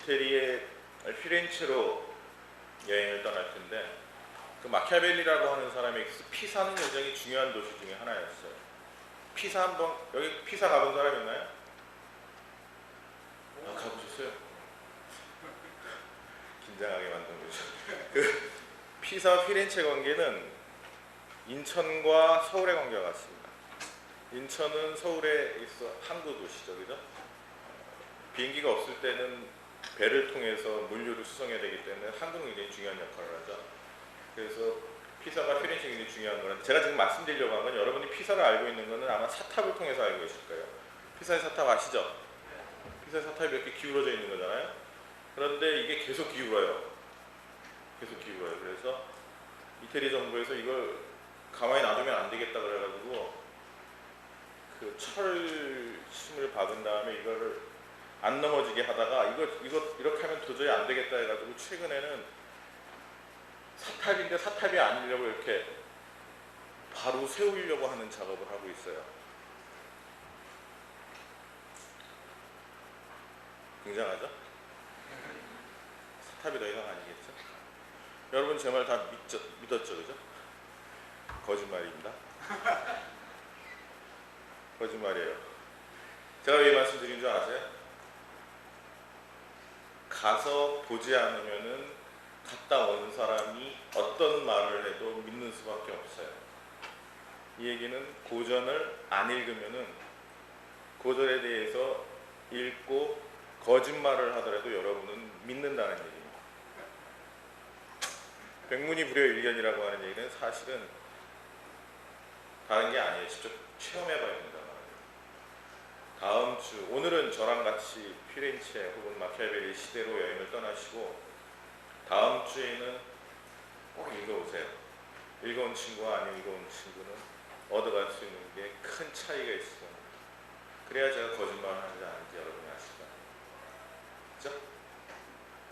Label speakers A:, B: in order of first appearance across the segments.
A: 이태리의 피렌체로 여행을 떠날 텐데 그 마키아벨리라고 하는 사람이 피사는 굉장히 중요한 도시 중에 하나였어요. 피사 한번 여기 피사 가본 사람 있나요? 아, 가보셨어요? 긴장하게 만든 거죠. 그 피사와 피렌체 관계는 인천과 서울의 관계와 같습니다. 인천은 서울에 있어 항구 도시죠, 그죠? 비행기가 없을 때는 배를 통해서 물류를 수송해야 되기 때문에 항구는 굉장히 중요한 역할을 하죠. 그래서 피사가 피렌체가 굉장히 중요한 거는 제가 지금 말씀드리려고 한 건 여러분이 피사를 알고 있는 거는 아마 사탑을 통해서 알고 계실 거예요. 피사의 사탑 아시죠? 피사의 사탑이 이렇게 기울어져 있는 거잖아요. 그런데 이게 계속 기울어요. 계속 기울어요. 그래서 이태리 정부에서 이걸 가만히 놔두면 안 되겠다 그래가지고 그 철심을 박은 다음에 이거를 안 넘어지게 하다가 이거 이렇게 하면 도저히 안 되겠다 해가지고 최근에는 사탑인데 사탑이 아니려고 이렇게 바로 세우려고 하는 작업을 하고 있어요. 굉장하죠? 사탑이 더 이상 아니겠죠? 여러분 제 말 다 믿었죠? 그죠? 거짓말입니다. 거짓말이에요. 제가 왜 말씀드린 줄 아세요? 가서 보지 않으면은 갔다 온 사람이 어떤 말을 해도 믿는 수밖에 없어요. 이 얘기는 고전을 안 읽으면은 고전에 대해서 읽고 거짓말을 하더라도 여러분은 믿는다는 얘기입니다. 백문이불여일견이라고 하는 얘기는 사실은 다른 게 아니에요. 직접 체험해봐야 된다. 다음 주, 오늘은 저랑 같이 피렌체 혹은 마키아벨리 시대로 여행을 떠나시고 다음 주에는 꼭 읽어보세요. 읽어온 친구와 안 읽어온 친구는 얻어갈 수 있는 게 큰 차이가 있어요. 그래야 제가 거짓말을 하는지 아닌지 여러분이 아실 거예요. 그렇죠?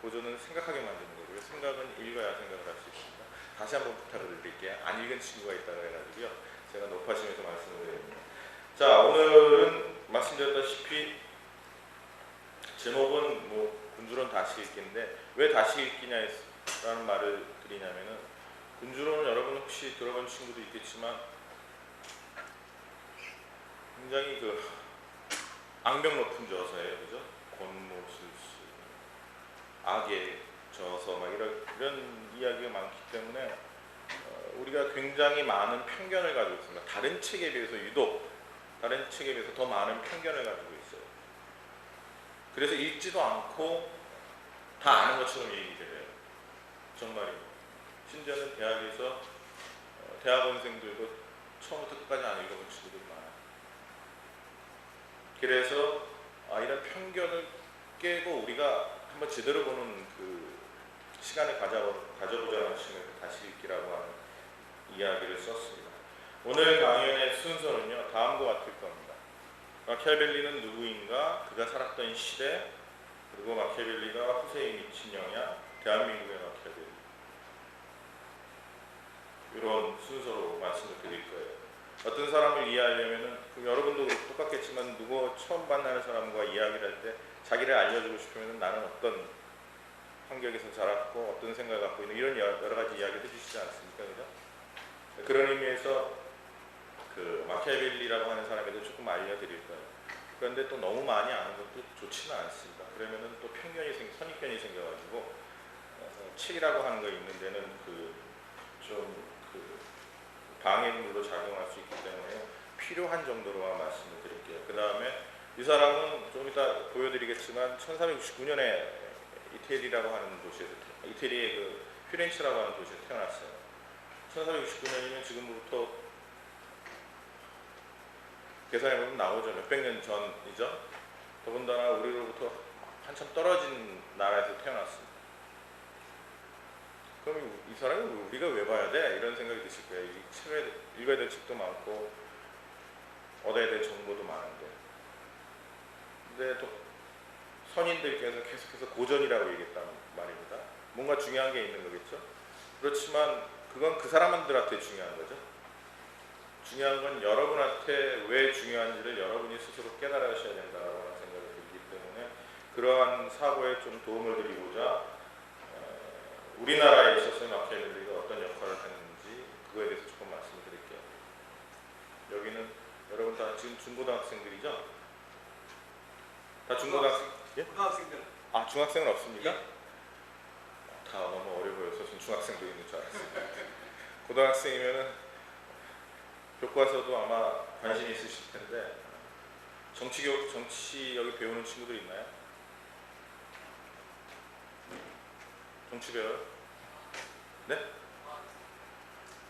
A: 고전은 생각하게 만드는 거고요. 생각은 읽어야 생각을 할 수 있습니다. 다시 한번 부탁을 드릴게요. 안 읽은 친구가 있다고 해가지고요. 제가 높아지면서 말씀을 드립니다. 자, 오늘은 말씀드렸다시피 제목은 뭐 군주론 다시 읽기인데 왜 다시 읽기냐라는 말을 드리냐면은 군주론은 여러분 혹시 들어본 친구도 있겠지만 굉장히 그 악명 높은 저서예요, 그죠? 권모술수, 악의 저서 막 이런 이야기가 많기 때문에 우리가 굉장히 많은 편견을 가지고 있습니다. 다른 책에 비해서 유독 다른 책에 비해서 더 많은 편견을 가지고 있어요. 그래서 읽지도 않고 다 아는 것처럼 얘기를 해요. 정말입니다. 심지어는 대학에서 대학원생들도 처음부터 끝까지 안 읽어본 친구들이 많아요. 그래서 이런 편견을 깨고 우리가 한번 제대로 보는 그 시간을 가져보자는 측면에서 다시 읽기라고 하는 이야기를 썼습니다. 오늘 강연의 순서는요, 다음과 같을 겁니다. 마키아벨리는 누구인가, 그가 살았던 시대, 그리고 마키아벨리가 후세에 미친 영향, 대한민국의 마키아벨리, 이런 순서로 말씀을 드릴 거예요. 어떤 사람을 이해하려면은 여러분도 똑같겠지만 누구 처음 만나는 사람과 이야기를 할 때 자기를 알려주고 싶으면 나는 어떤 환경에서 자랐고 어떤 생각을 갖고 있는 이런 여러 가지 이야기를 해주시지 않습니까? 그죠? 그런 의미에서 그 마키아벨리라고 하는 사람에도 조금 알려드릴 거예요. 그런데 또 너무 많이 아는 것도 좋지는 않습니다. 그러면은 또 선입견이 생겨가지고 책이라고 하는 거 읽는 데는 방해물로 작용할 수 있기 때문에 필요한 정도로만 말씀을 드릴게요. 그 다음에 이 사람은 좀 이따 보여드리겠지만 1369년에 이태리라고 하는 도시에서 이태리의 그 피렌체라고 하는 도시에서 태어났어요. 1469년이면 지금부터 계산해보면 나오죠. 몇백 년 전이죠. 더군다나 우리로부터 한참 떨어진 나라에서 태어났습니다. 그럼 이 사람이 우리가 왜 봐야 돼? 이런 생각이 드실 거예요. 읽어야 될 책도 많고 얻어야 될 정보도 많은데, 근데 또 선인들께서 계속해서 고전이라고 얘기했단 말입니다. 뭔가 중요한 게 있는 거겠죠. 그렇지만 그건 그 사람들한테 중요한 거죠. 중요한 건 여러분한테 왜 중요한지를 여러분이 스스로 깨달으셔야 된다고 하는 생각이 들기 때문에 그러한 사고에 좀 도움을 드리고자 우리나라에 있어서의 마키아벨리가 어떤 역할을 했는지 그거에 대해서 조금 말씀을 드릴게요. 여기는 여러분 다 지금 중고등학생들이죠? 다 중고등학생? 예?
B: 고등학생들.
A: 아, 중학생은 없습니까?
B: 예.
A: 다 너무 어려 보여서 전 중학생도 있는 줄 알았어요. 고등학생이면은 교과서도 아마 관심이 있으실 텐데 정치 여기 배우는 친구들 있나요? 정치 배워요? 네?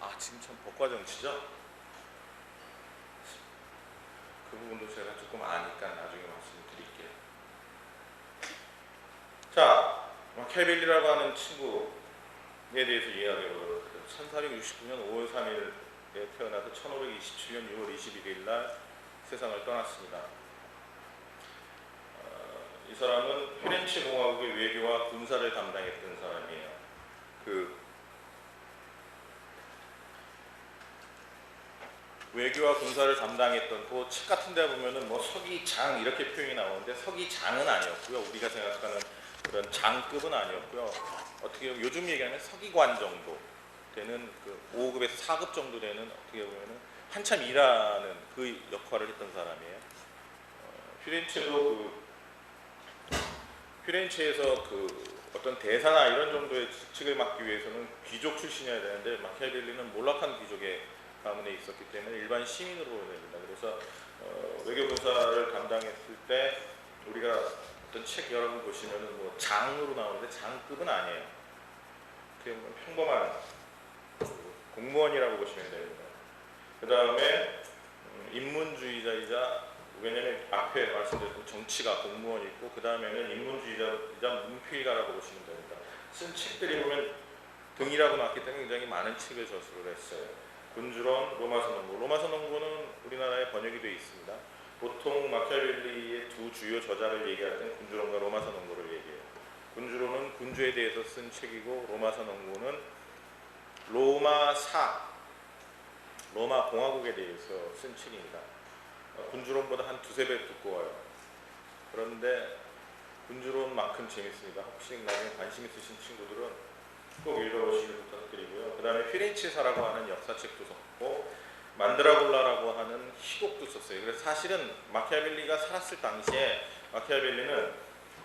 A: 아, 지금 참 법과 정치죠? 그 부분도 제가 조금 아니까 나중에 말씀드릴게요. 자, 마키아벨리라고 하는 친구에 대해서 이야기해 보도록 할게요. 1469년 5월 3일에 태어나서 1527년 6월 21일 날 세상을 떠났습니다. 이 사람은 피렌체 공화국의 외교와 군사를 담당했던 사람이에요. 외교와 군사를 담당했던 그 책 같은 데 보면은 뭐 서기장 이렇게 표현이 나오는데 서기장은 아니었고요. 우리가 생각하는 그런 장급은 아니었고요. 어떻게 보면 요즘 얘기하면 서기관 정도 되는 그 5급에서 4급 정도 되는 어떻게 보면은 한참 일하는 그 역할을 했던 사람이에요. 피렌체에서 그 어떤 대사나 이런 정도의 직책을 맡기 위해서는 귀족 출신이어야 되는데 마키아벨리는 몰락한 귀족의 가문에 있었기 때문에 일반 시민으로 됩니다. 그래서 외교군사를 담당했을 때 우리가 어떤 책 여러분 보시면은 뭐 장으로 나오는데 장급은 아니에요. 평범한 공무원이라고 보시면 됩니다. 그 다음에 인문주의자이자, 왜냐면 앞에 말씀드렸던 정치가 공무원이 있고 그 다음에는 인문주의자이자 문필가라고 보시면 됩니다. 쓴 책들이 보면 등이라고 나왔기 때문에 굉장히 많은 책을 저술을 했어요. 군주론, 로마서 농고. 로마서 농고는 우리나라에 번역이 되어 있습니다. 보통 마키아벨리의 두 주요 저자를 얘기할 때는 군주론과 로마서 농고를 얘기해요. 군주론은 군주에 대해서 쓴 책이고 로마서 농고는 로마 공화국에 대해서 쓴 책입니다. 군주론보다 한 두세 배 두꺼워요. 그런데 군주론만큼 재밌습니다. 혹시 나중에 관심 있으신 친구들은 꼭 읽어보시길 부탁드리고요. 그 다음에 피렌체사라고 하는 역사책도 썼고 만드라골라라고 하는 희곡도 썼어요. 그래서 사실은 마키아벨리가 살았을 당시에 마키아벨리는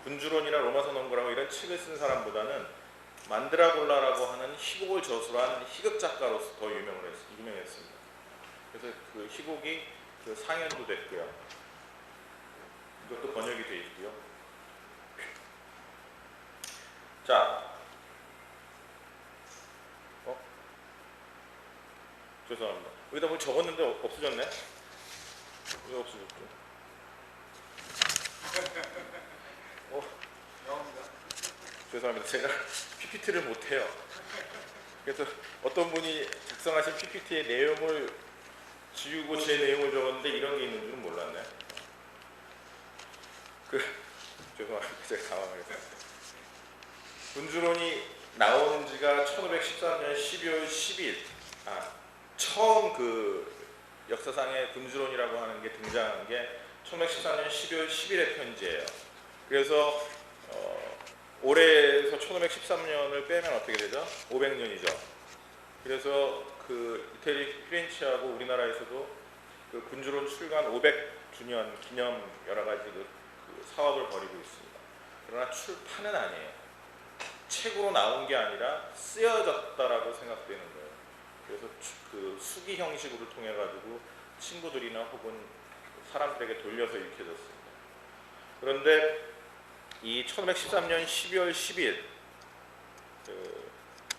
A: 군주론이나 로마서 농고라고 이런 책을 쓴 사람보다는 만드라골라라고 하는 희곡을 저술한 희극 작가로서 더 유명했습니다. 그래서 그 희곡이 그 상연도 됐고요. 이것도 번역이 되어 있고요. 자, 죄송합니다. 여기다 뭐 적었는데 없어졌네? 왜 없어졌죠? 죄송합니다. 제가 PPT를 못해요. 그래서 어떤 분이 작성하신 PPT의 내용을 지우고 제 내용을 적었는데 이런 게 있는 줄은 몰랐네. 죄송합니다. 제가 당황했어요. 군주론이 나온 지가 1513년 12월 10일. 처음 그 역사상에 군주론이라고 하는 게 등장한 게 1514년 12월 10일의 편지예요. 그래서 올해에서 1513년을 빼면 어떻게 되죠? 500년이죠. 그래서 그 이태리 피렌체하고 우리나라에서도 그 군주론 출간 500주년 기념 여러 가지 그 사업을 벌이고 있습니다. 그러나 출판은 아니에요. 책으로 나온 게 아니라 쓰여졌다라고 생각되는 거예요. 그래서 그 수기 형식으로 통해 가지고 친구들이나 혹은 사람들에게 돌려서 읽혀졌습니다. 그런데 이 1513년 12월 10일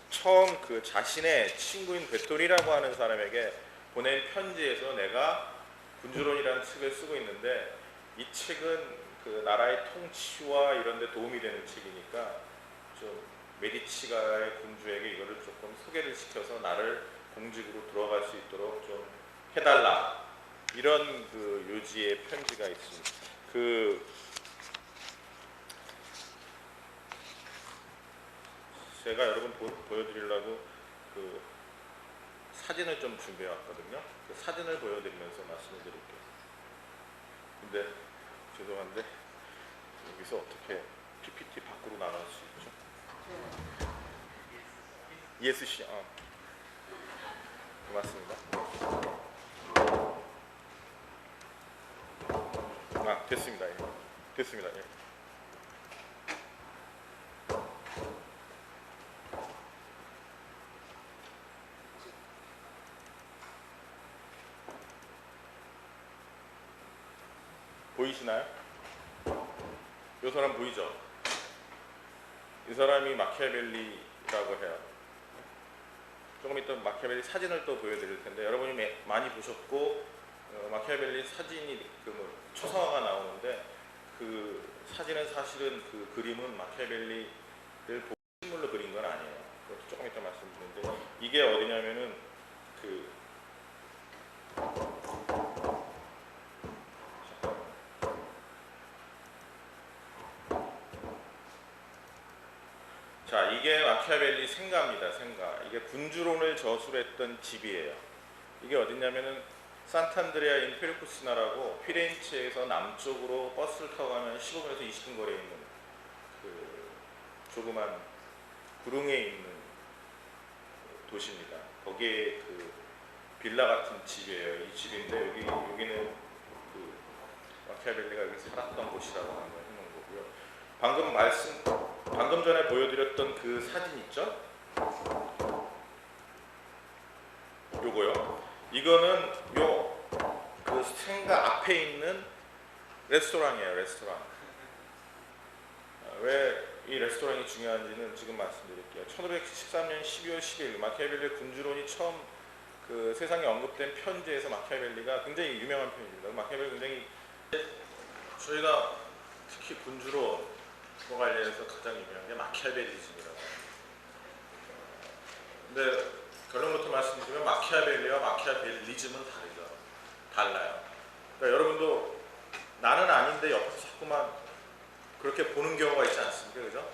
A: 처음 그 자신의 친구인 베토리라고 하는 사람에게 보낸 편지에서 내가 군주론이라는 책을 쓰고 있는데 이 책은 그 나라의 통치와 이런 데 도움이 되는 책이니까 좀 메디치가의 군주에게 이거를 조금 소개를 시켜서 나를 공직으로 들어갈 수 있도록 좀 해달라, 이런 그 요지의 편지가 있습니다. 제가 여러분 보여드리려고 그 사진을 좀 준비해 왔거든요. 그 사진을 보여드리면서 말씀을 드릴게요. 근데 죄송한데 여기서 어떻게 PPT 밖으로 나갈 수 있죠? ESC, 고맙습니다. 됐습니다. 예. 됐습니다. 예. 보이시나요? 이 사람 보이죠? 이 사람이 마키아벨리라고 해요. 조금 이따 마키아벨리 사진을 또 보여드릴 텐데 여러분이 많이 보셨고 마키아벨리 사진이 초상화가 나오는데 그 사진은 사실은 그 그림은 마키아벨리를 보고 실물로 그린 건 아니에요. 그것도 조금 이따 말씀드리는데 이게 어디냐면은 자, 이게 마키아벨리 생가입니다. 생가. 이게 군주론을 저술했던 집이에요. 이게 어디냐면은 산탄드레아 인 페르쿠시나라고 피렌체에서 남쪽으로 버스를 타고 가면 15분에서 20분 거리에 있는 그 조그만 구릉에 있는 도시입니다. 거기에 그 빌라 같은 집이에요. 이 집인데 여기는 그 마키아벨리가 여기 살았던 곳이라고 하는 걸 해놓은 거고요. 방금 전에 보여드렸던 그 사진 있죠? 요거요. 이거는 그 생가 앞에 있는 레스토랑이에요. 레스토랑. 왜 이 레스토랑이 중요한지는 지금 말씀드릴게요. 1513년 12월 10일 마키아벨리 군주론이 처음 그 세상에 언급된 편지에서 마키아벨리가 굉장히 유명한 편지입니다. 마키아벨리 굉장히 저희가 특히 군주론과 관련해서 가장 유명한 게 마키아벨리즘이라고. 근데 결론부터 말씀드리면 마키아벨리와 마키아벨리즘은 달라요. 그러니까 여러분도 나는 아닌데 옆에서 자꾸만 그렇게 보는 경우가 있지 않습니까? 그죠?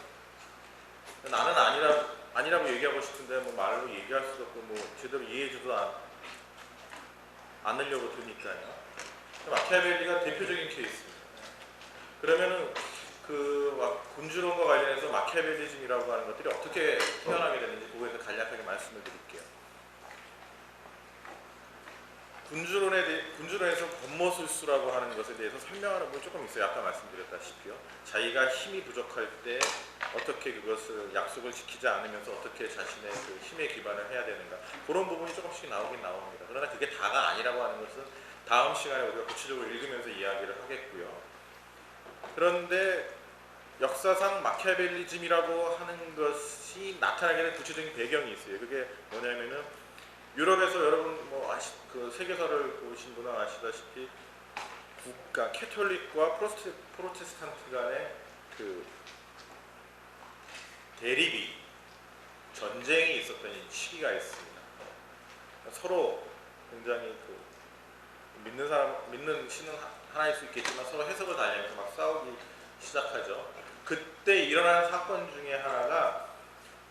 A: 나는 아니라고 얘기하고 싶은데 뭐 말로 얘기할 수도 없고 뭐 제대로 이해해주도 않으려고 드니까요. 마키아벨리가 대표적인 케이스입니다. 그러면은 군주론과 관련해서 마키아벨리즘이라고 하는 것들이 어떻게 태어나게 되는지 그거에 대해서 간략하게 말씀을 드릴게요. 군주론에서 권모술수라고 하는 것에 대해서 설명하는 부분이 조금 있어요. 아까 말씀드렸다시피요. 자기가 힘이 부족할 때 어떻게 그것을 약속을 지키지 않으면서 어떻게 자신의 그 힘에 기반을 해야 되는가, 그런 부분이 조금씩 나오긴 나옵니다. 그러나 그게 다가 아니라고 하는 것은 다음 시간에 우리가 구체적으로 읽으면서 이야기를 하겠고요. 그런데 역사상 마키아벨리즘이라고 하는 것이 나타나게 된 구체적인 배경이 있어요. 그게 뭐냐면은 유럽에서 여러분 뭐 그 세계사를 보신 분은 아시다시피 국가 캐톨릭과 프로테스탄트 간의 그 대립이, 전쟁이 있었던 시기가 있습니다. 서로 굉장히 믿는 신은 하나일 수 있겠지만 서로 해석을 다니면서 막 싸우기 시작하죠. 그때 일어난 사건 중에 하나가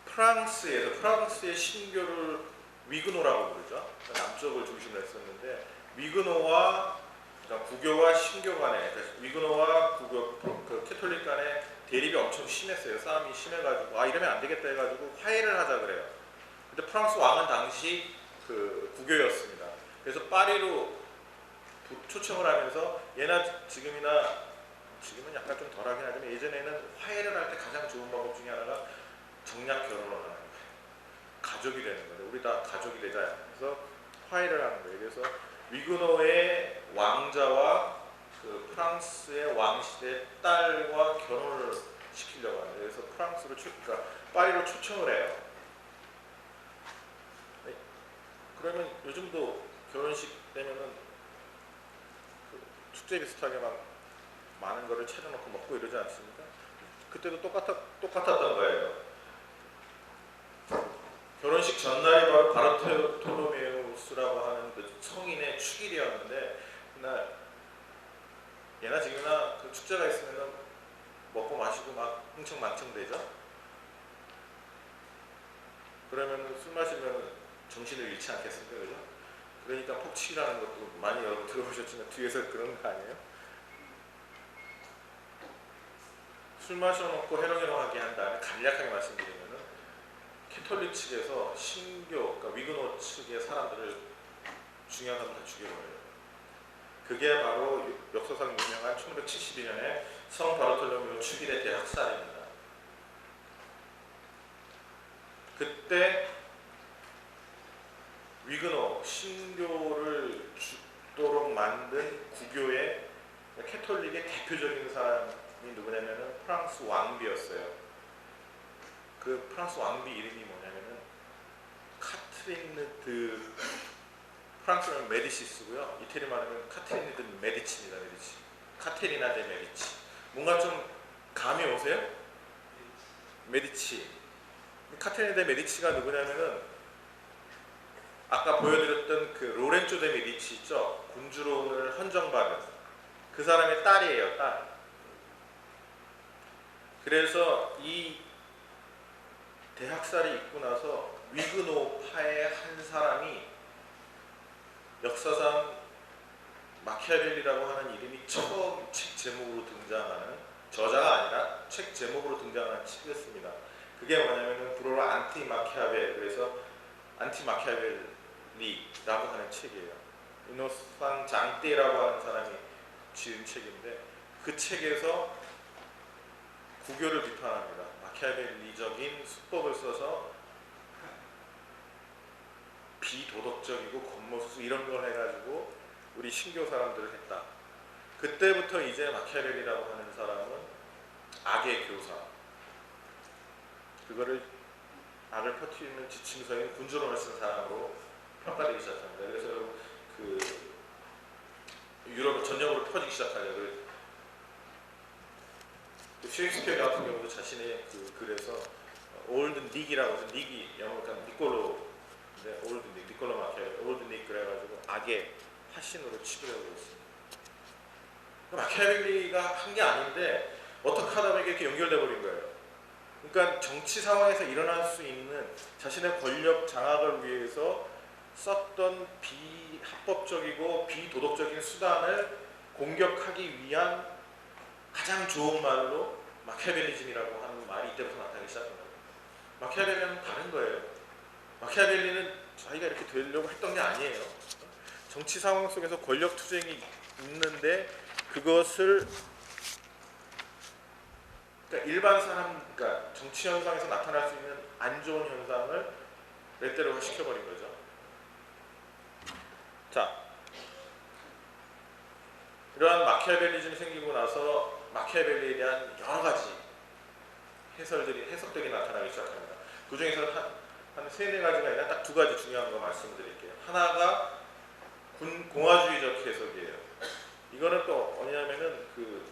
A: 프랑스의 신교를 위그노라고 부르죠. 남쪽을 중심으로 했었는데 위그노와 구교와 신교 간에, 위그노와 구교, 그 캐톨릭 간에 대립이 엄청 심했어요. 싸움이 심해가지고 이러면 안 되겠다 해가지고 화해를 하자 그래요. 근데 프랑스 왕은 당시 그 구교였습니다. 그래서 파리로 초청을 하면서 지금은 약간 좀 덜하긴 하지만 예전에는 화해를 할 때 가장 좋은 방법 중에 하나가 정략 결혼을 하는 거예요. 가족이 되는 거예요. 우리 다 가족이 되자. 그래서 화해를 하는 거예요. 그래서 위그노의 왕자와 그 프랑스의 왕실의 딸과 결혼을 시키려고 하는 거예요. 그래서 그러니까 파리로 초청을 해요. 네. 그러면 요즘도 결혼식 되면은 축제 비슷하게 막 많은 거를 차려놓고 먹고 이러지 않습니까? 그때도 똑같았던 거예요. 결혼식 전날이 바로 바르톨로메우스라고 하는 그 성인의 축일이었는데 그날 예나 지금이나 그 축제가 있으면 먹고 마시고 막 흥청망청 되죠. 그러면 술 마시면 정신을 잃지 않겠습니까? 그죠? 그러니까 폭칙이라는 것도 많이 여러분 들어보셨지만 뒤에서 그런 거 아니에요? 술 마셔놓고 해롱해롱하게 한 다음에 간략하게 말씀드리면은 캐톨릭 측에서 신교, 그러니까 위그노 측의 사람들을 중요한 사람을 다 죽여버려요. 그게 바로 역사상 유명한 1972년에 성 바르톨로메오 축일의 대학살입니다. 그때 위그노 신교를 죽도록 만든 구교의 캐톨릭의 대표적인 사람이 누구냐면은 프랑스 왕비였어요. 그 프랑스 왕비 이름이 뭐냐면은 카트리네 드, 프랑스어는 메디시스고요. 이태리 말하면 카트리네 드 메디치입니다. 메디치. 카테리나 데 메디치. 뭔가 좀 감이 오세요? 메디치. 카테리나 데 메디치가 누구냐면은 아까 보여드렸던 그 로렌조 데 메디치 있죠? 군주론을 헌정받은 그 사람의 딸이에요. 딸. 그래서 이 대학살이 있고 나서 위그노파의 한 사람이 역사상 마키아벨리라고 하는 이름이 처음 책 제목으로 등장하는, 저자가 아니라 책 제목으로 등장하는 책이었습니다. 그게 뭐냐면은 브로라 안티 마키아벨, 그래서 안티 마키아벨리라고 하는 책이에요. 이노산 장떼라고 하는 사람이 지은 책인데 그 책에서 구교를 비판합니다. 마키아벨리적인 수법을 써서 비도덕적이고 겉모습 이런 걸 해가지고 우리 신교 사람들을 했다. 그때부터 이제 마키아벨리라고 하는 사람은 악의 교사, 그거를 악을 퍼뜨리는 지침서인 군주론을 쓴 사람으로 평가되기 시작합니다. 그래서 그 유럽 전역으로 퍼지기 시작하죠. 그 셰익스피어 같은 경우도 자신의 그 글에서 올드 닉이라고 해서, 닉이 영어로 니콜로, 올드 닉, 니콜로 마키아벨리, 올드 닉 그래가지고 악의 화신으로 치부하고 있습니다. 마키아벨리가 한 게 아닌데 어떻게 하다 보니까 이렇게 연결돼 버린 거예요. 그러니까 정치 상황에서 일어날 수 있는 자신의 권력 장악을 위해서 썼던 비합법적이고 비도덕적인 수단을 공격하기 위한 가장 좋은 말로 마키아벨리즘이라고 하는 말이 이때부터 나타나기 시작합니다. 마키아벨리는 다른 거예요. 마키아벨리는 자기가 이렇게 되려고 했던 게 아니에요. 정치 상황 속에서 권력 투쟁이 있는데 그것을, 그러니까 일반 사람, 그러니까 정치 현상에서 나타날 수 있는 안 좋은 현상을 레대로 시켜버린 거죠. 자, 이러한 마키아벨리즘이 생기고 나서 마키아벨리에 대한 여러 가지 해석들이 나타나기 시작합니다. 그 중에서 한 세네 가지가 아니라 딱 두 가지 중요한 거 말씀드릴게요. 하나가 공화주의적 해석이에요. 이거는 또 뭐냐면은 그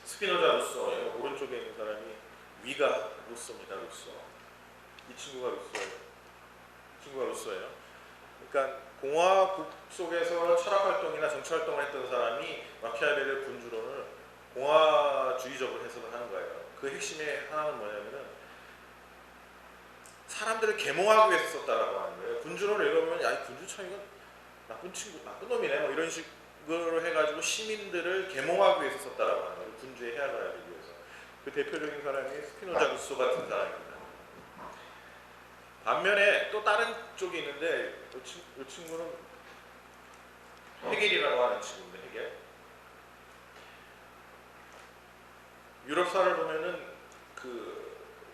A: 스피노자 루소, 오른쪽에 있는 사람이 위가 루소입니다. 루소. 이 친구가 루소예요. 친구가 루소예요. 그러니까 공화국 속에서 철학 활동이나 정치 활동을 했던 사람이 마키아벨리의 군주론을 공화주의적으로 해석을 하는 거예요. 그 핵심의 하나는 뭐냐면은 사람들을 계몽하기 위해서 썼다라고 하는 거예요. 군주론을 읽어보면 야, 이 군주 참 이건 나쁜 친구, 나쁜 놈이네, 뭐 이런 식으로 해가지고 시민들을 계몽하기 위해서 썼다라고 하는 거예요. 군주의 해악을 하기 위해서. 그 대표적인 사람이 스피노자 루소 같은 사람입니다. 반면에 또 다른 쪽이 있는데 이 친구는 헤겔이라고 하는 친구인데, 헤겔. 유럽사를 보면은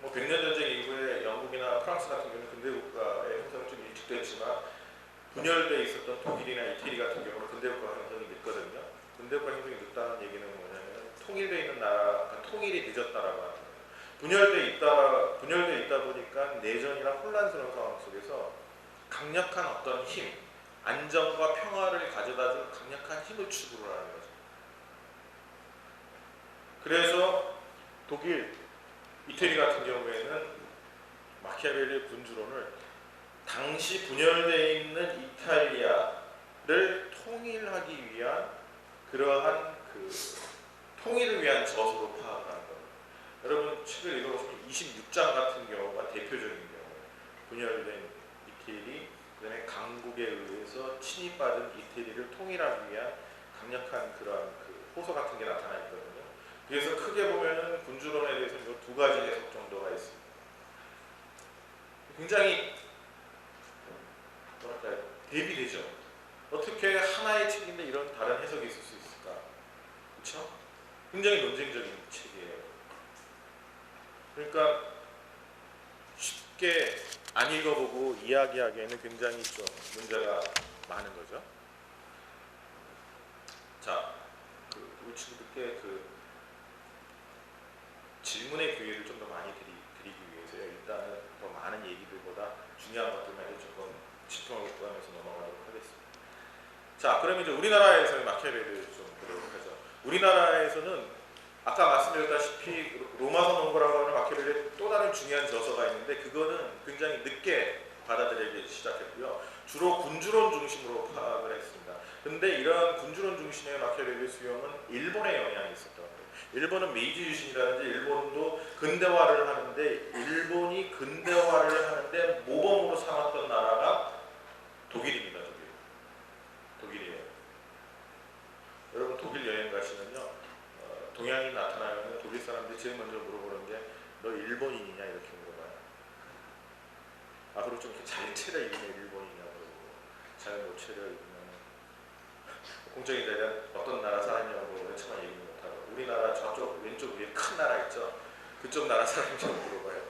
A: 뭐 100년 전쟁 이후에 영국이나 프랑스 같은 경우는 근대국가의 형성이 좀 일찍 됐지만 분열돼 있었던 독일이나 이태리 같은 경우는 근대국가 형성이 늦거든요. 근대국가 형성이 늦다는 얘기는 뭐냐면 통일돼 있는 나라가 통일이 늦었다라고 하는 거예요. 분열돼 있다 보니까 내전이나 혼란스러운 상황 속에서 강력한 어떤 힘, 안정과 평화를 가져다줄 강력한 힘을 추구를 하는 거죠. 그래서 독일, 이태리 같은 경우에는 마키아벨리의 군주론을 당시 분열되어 있는 이탈리아를 통일하기 위한 그러한 통일을 위한 저서로 파악하는 겁니다. 여러분 책을 읽어보시면 26장 같은 경우가 대표적인 경우예요. 분열된 이태리, 그다음에 강국에 의해서 침입받은 이태리를 통일하기 위한 강력한 그러한 호소 같은 게 나타나 있거든요. 그래서 크게 보면은 군주론에 대해서 두 가지 해석 정도가 있습니다. 굉장히 뭐랄까요, 대비되죠. 어떻게 하나의 책인데 이런 다른 해석이 있을 수 있을까? 그렇죠? 굉장히 논쟁적인 책이에요. 그러니까 쉽게 안 읽어보고 이야기하기에는 굉장히 좀 문제가 많은 거죠. 자, 우리 친구들께 질문의 기회를 좀 더 많이 드리기 위해서요. 일단은 더 많은 얘기들보다 중요한 것들만 조금 짚어가면서 넘어가도록 하겠습니다. 자, 그러면 이제 우리나라에서의 마키아벨리를 좀 보도록 하죠. 우리나라에서는 아까 말씀드렸다시피 로마서 논거라고 하는 마키아벨리의 또 다른 중요한 저서가 있는데 그거는 굉장히 늦게 받아들이기 시작했고요. 주로 군주론 중심으로 파악을 했습니다. 근데 이런 군주론 중심의 마키아벨리 수용은 일본의 영향이 있었던 거예요. 일본은 메이지 유신이라든지 일본도 근대화를 하는데 일본이 근대화를 하는데 모범으로 삼았던 나라가 독일입니다. 독일이에요. 여러분 독일 여행 가시면요, 동양인 나타나면 독일 사람들이 제일 먼저 물어보는 게 너 일본인이냐 이렇게 물어봐요. 그리고 좀 이렇게 잘 차려 입으면 일본이냐 물어보고 잘 못 차려 입으면 공적인 자리는 어떤 나라 사람이냐고 그렇지만 얘기 못하고 우리나라 저쪽 왼쪽 위에 큰 나라 있죠. 그쪽 나라 사람이냐고 물어봐요.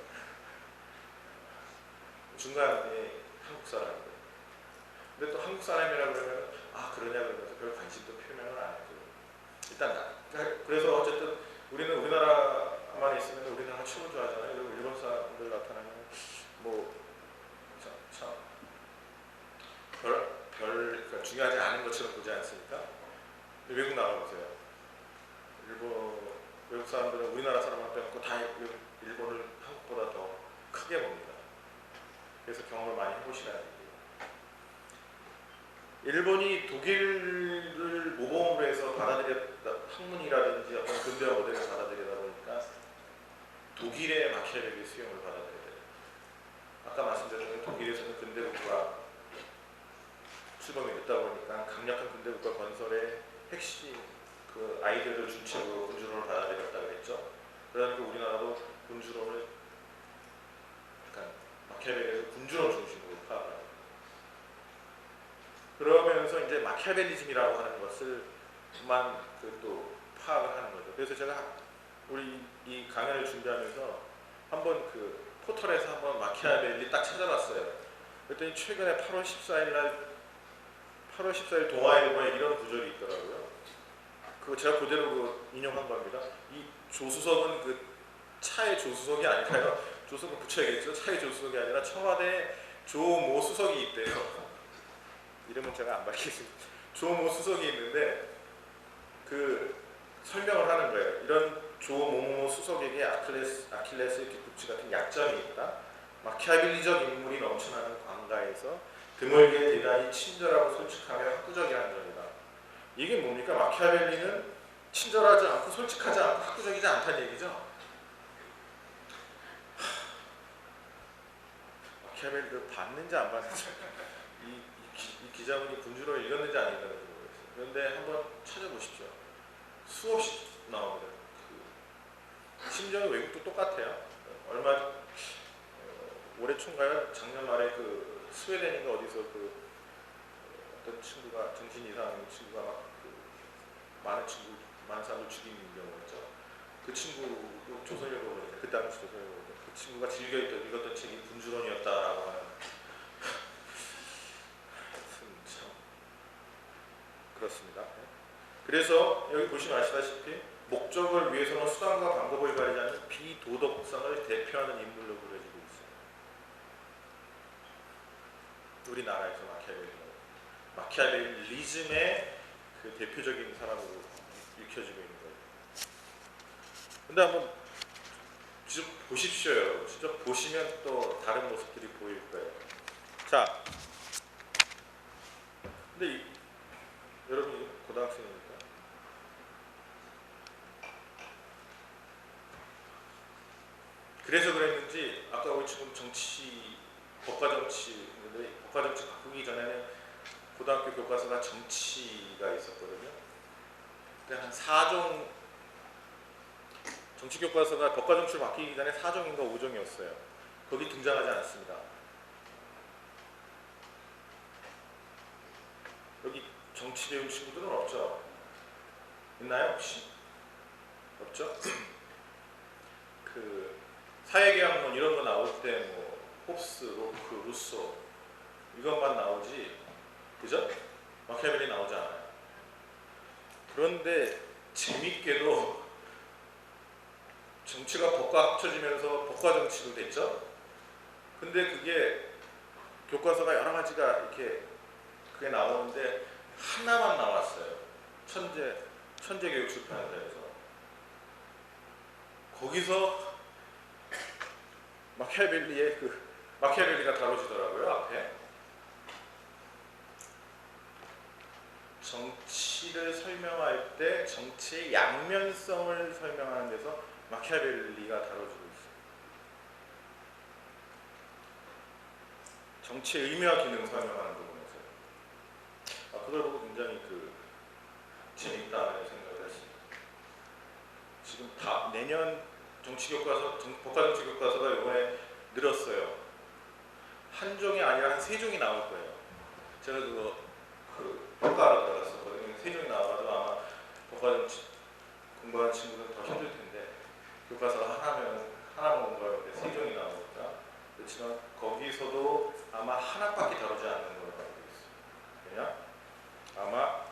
A: 중간에 한국 사람이에요. 근데 또 한국 사람이라 그러면 그러냐 그러면서 별 관심도 표명을 안 해요. 일단 그래서 어쨌든 우리는 우리나라만 있으면 우리나라 춤을 좋아하잖아요. 그리고 일본 사람들 나타나면 그러니까 중요하지 않은 것처럼 보지 않습니까? 외국 나가보세요. 외국 사람들은 우리나라 사람한테 갖고 다 일본을 한국보다 더 크게 봅니다. 그래서 경험을 많이 해보시라는 얘기예요. 일본이 독일을 모범으로 해서 받아들였다, 학문이라든지 어떤 근대화 모델을 받아들이다 보니까 독일의 마키아벨리 수용을 받아들여야 돼요. 아까 말씀드렸던 독일에서는 근대국가 출범이 늦다 보니까 강력한 근대국가 건설의 핵심 아이디어를 중심으로 군주론을 받아들였다 그랬죠. 그러니까 우리나라도 군주론을 약간 마키아벨리에서 군주론 중심으로 파악을 합니다. 그러면서 이제 마키아벨리즘이라고 하는 것을만 또 파악을 하는 거죠. 그래서 제가 우리 이 강연을 준비하면서 한번 포털에서 한번 마키아벨리 딱 찾아봤어요. 그랬더니 최근에 8월 14일 동아일보에 이런 구절이 있더라고요. 그거 제가 그대로 인용한 겁니다. 이 조수석은 차의 조수석이 아닐까요? 조수석은 붙여야겠죠. 차의 조수석이 아니라 청와대 조모 수석이 있대요. 이름은 제가 안 밝히겠습니다. 조모 수석이 있는데 설명을 하는 거예요. 이런 조모 수석에게 아킬레스의 뒤꿈치 같은 약점이 있다. 마키아벨리적 인물이 넘쳐나는 관가에서 드물게 대단히 친절하고 솔직하며 학구적이라는 점이다. 이게 뭡니까? 마키아벨리는 친절하지 않고 솔직하지 않고 학구적이지 않다는 얘기죠. 마키아벨리를 봤는지 안 봤는지 이 기자분이 군주론을 읽었는지 안 읽었는지 모르겠어요. 그런데 한번 찾아보십시오. 수없이 나옵니다. 심지어 외국도 똑같아요. 올해 초인가요? 작년 말에 스웨덴인가 어디서 어떤 친구가 정신 이상한 친구가 많은 사람을 죽인 경우가 있죠. 그 친구도 조선일보 보니까 그 당시 조선일보 보니까 그 친구가 즐겨 읽었던 책이 군주론이었다라고 하는. 참 그렇습니다. 그래서 여기 보시면 아시다시피 목적을 위해서는 수단과 방법을 가리지 않는 비도덕성을 대표하는 인물로 그려지고 있어요. 우리나라에서 마키아벨리즘의 대표적인 사람으로 읽혀지고 있는 거예요. 근데 한번 직접 보십시오, 여러분. 직접 보시면 또 다른 모습들이 보일 거예요. 자, 근데 여러분이 고등학생이니까 그래서 그랬는지 아까 우리 지금 법과정치 바꾸기 전에는 고등학교 교과서가 정치가 있었거든요. 그때 한 4종 정치 교과서가 법과 정치로 바뀌기 전에 4종인가 5종이었어요. 거기 등장하지 않습니다. 여기 정치 배운 친구들은 없죠? 있나요 혹시? 없죠? 그 사회계약론 이런 거 나올 때 뭐 홉스, 로크, 루소 이것만 나오지, 그죠? 마키아벨리 나오지 않아요. 그런데 재밌게도 정치가 법과 합쳐지면서 법과 정치로 됐죠. 근데 그게 교과서가 여러 가지가 이렇게 그게 나오는데 하나만 나왔어요. 천재교육 출판사에서. 거기서 마키아벨리가 다뤄지더라고요. 앞에 정치를 설명할 때 정치의 양면성을 설명하는 데서 마키아벨리가 다뤄지고 있어요. 정치의 의미와 기능 설명하는 부분에서요. 그걸 보고 굉장히 재밌다는 생각을 했습니다. 지금 다 내년 법과 정치 교과서가 이번에 늘었어요. 한 종이 아니라 한 3종이 나올 거예요. 제가 평가하러 들어갔었거든요. 3종이 나와도 아마 법과 정치 공부하는 친구들은 더 힘들 텐데, 교과서가 하나만 공부하는데 3종이 나오니까. 그렇지만 거기서도 아마 하나밖에 다루지 않는 걸로 알고 있어요. 왜냐? 아마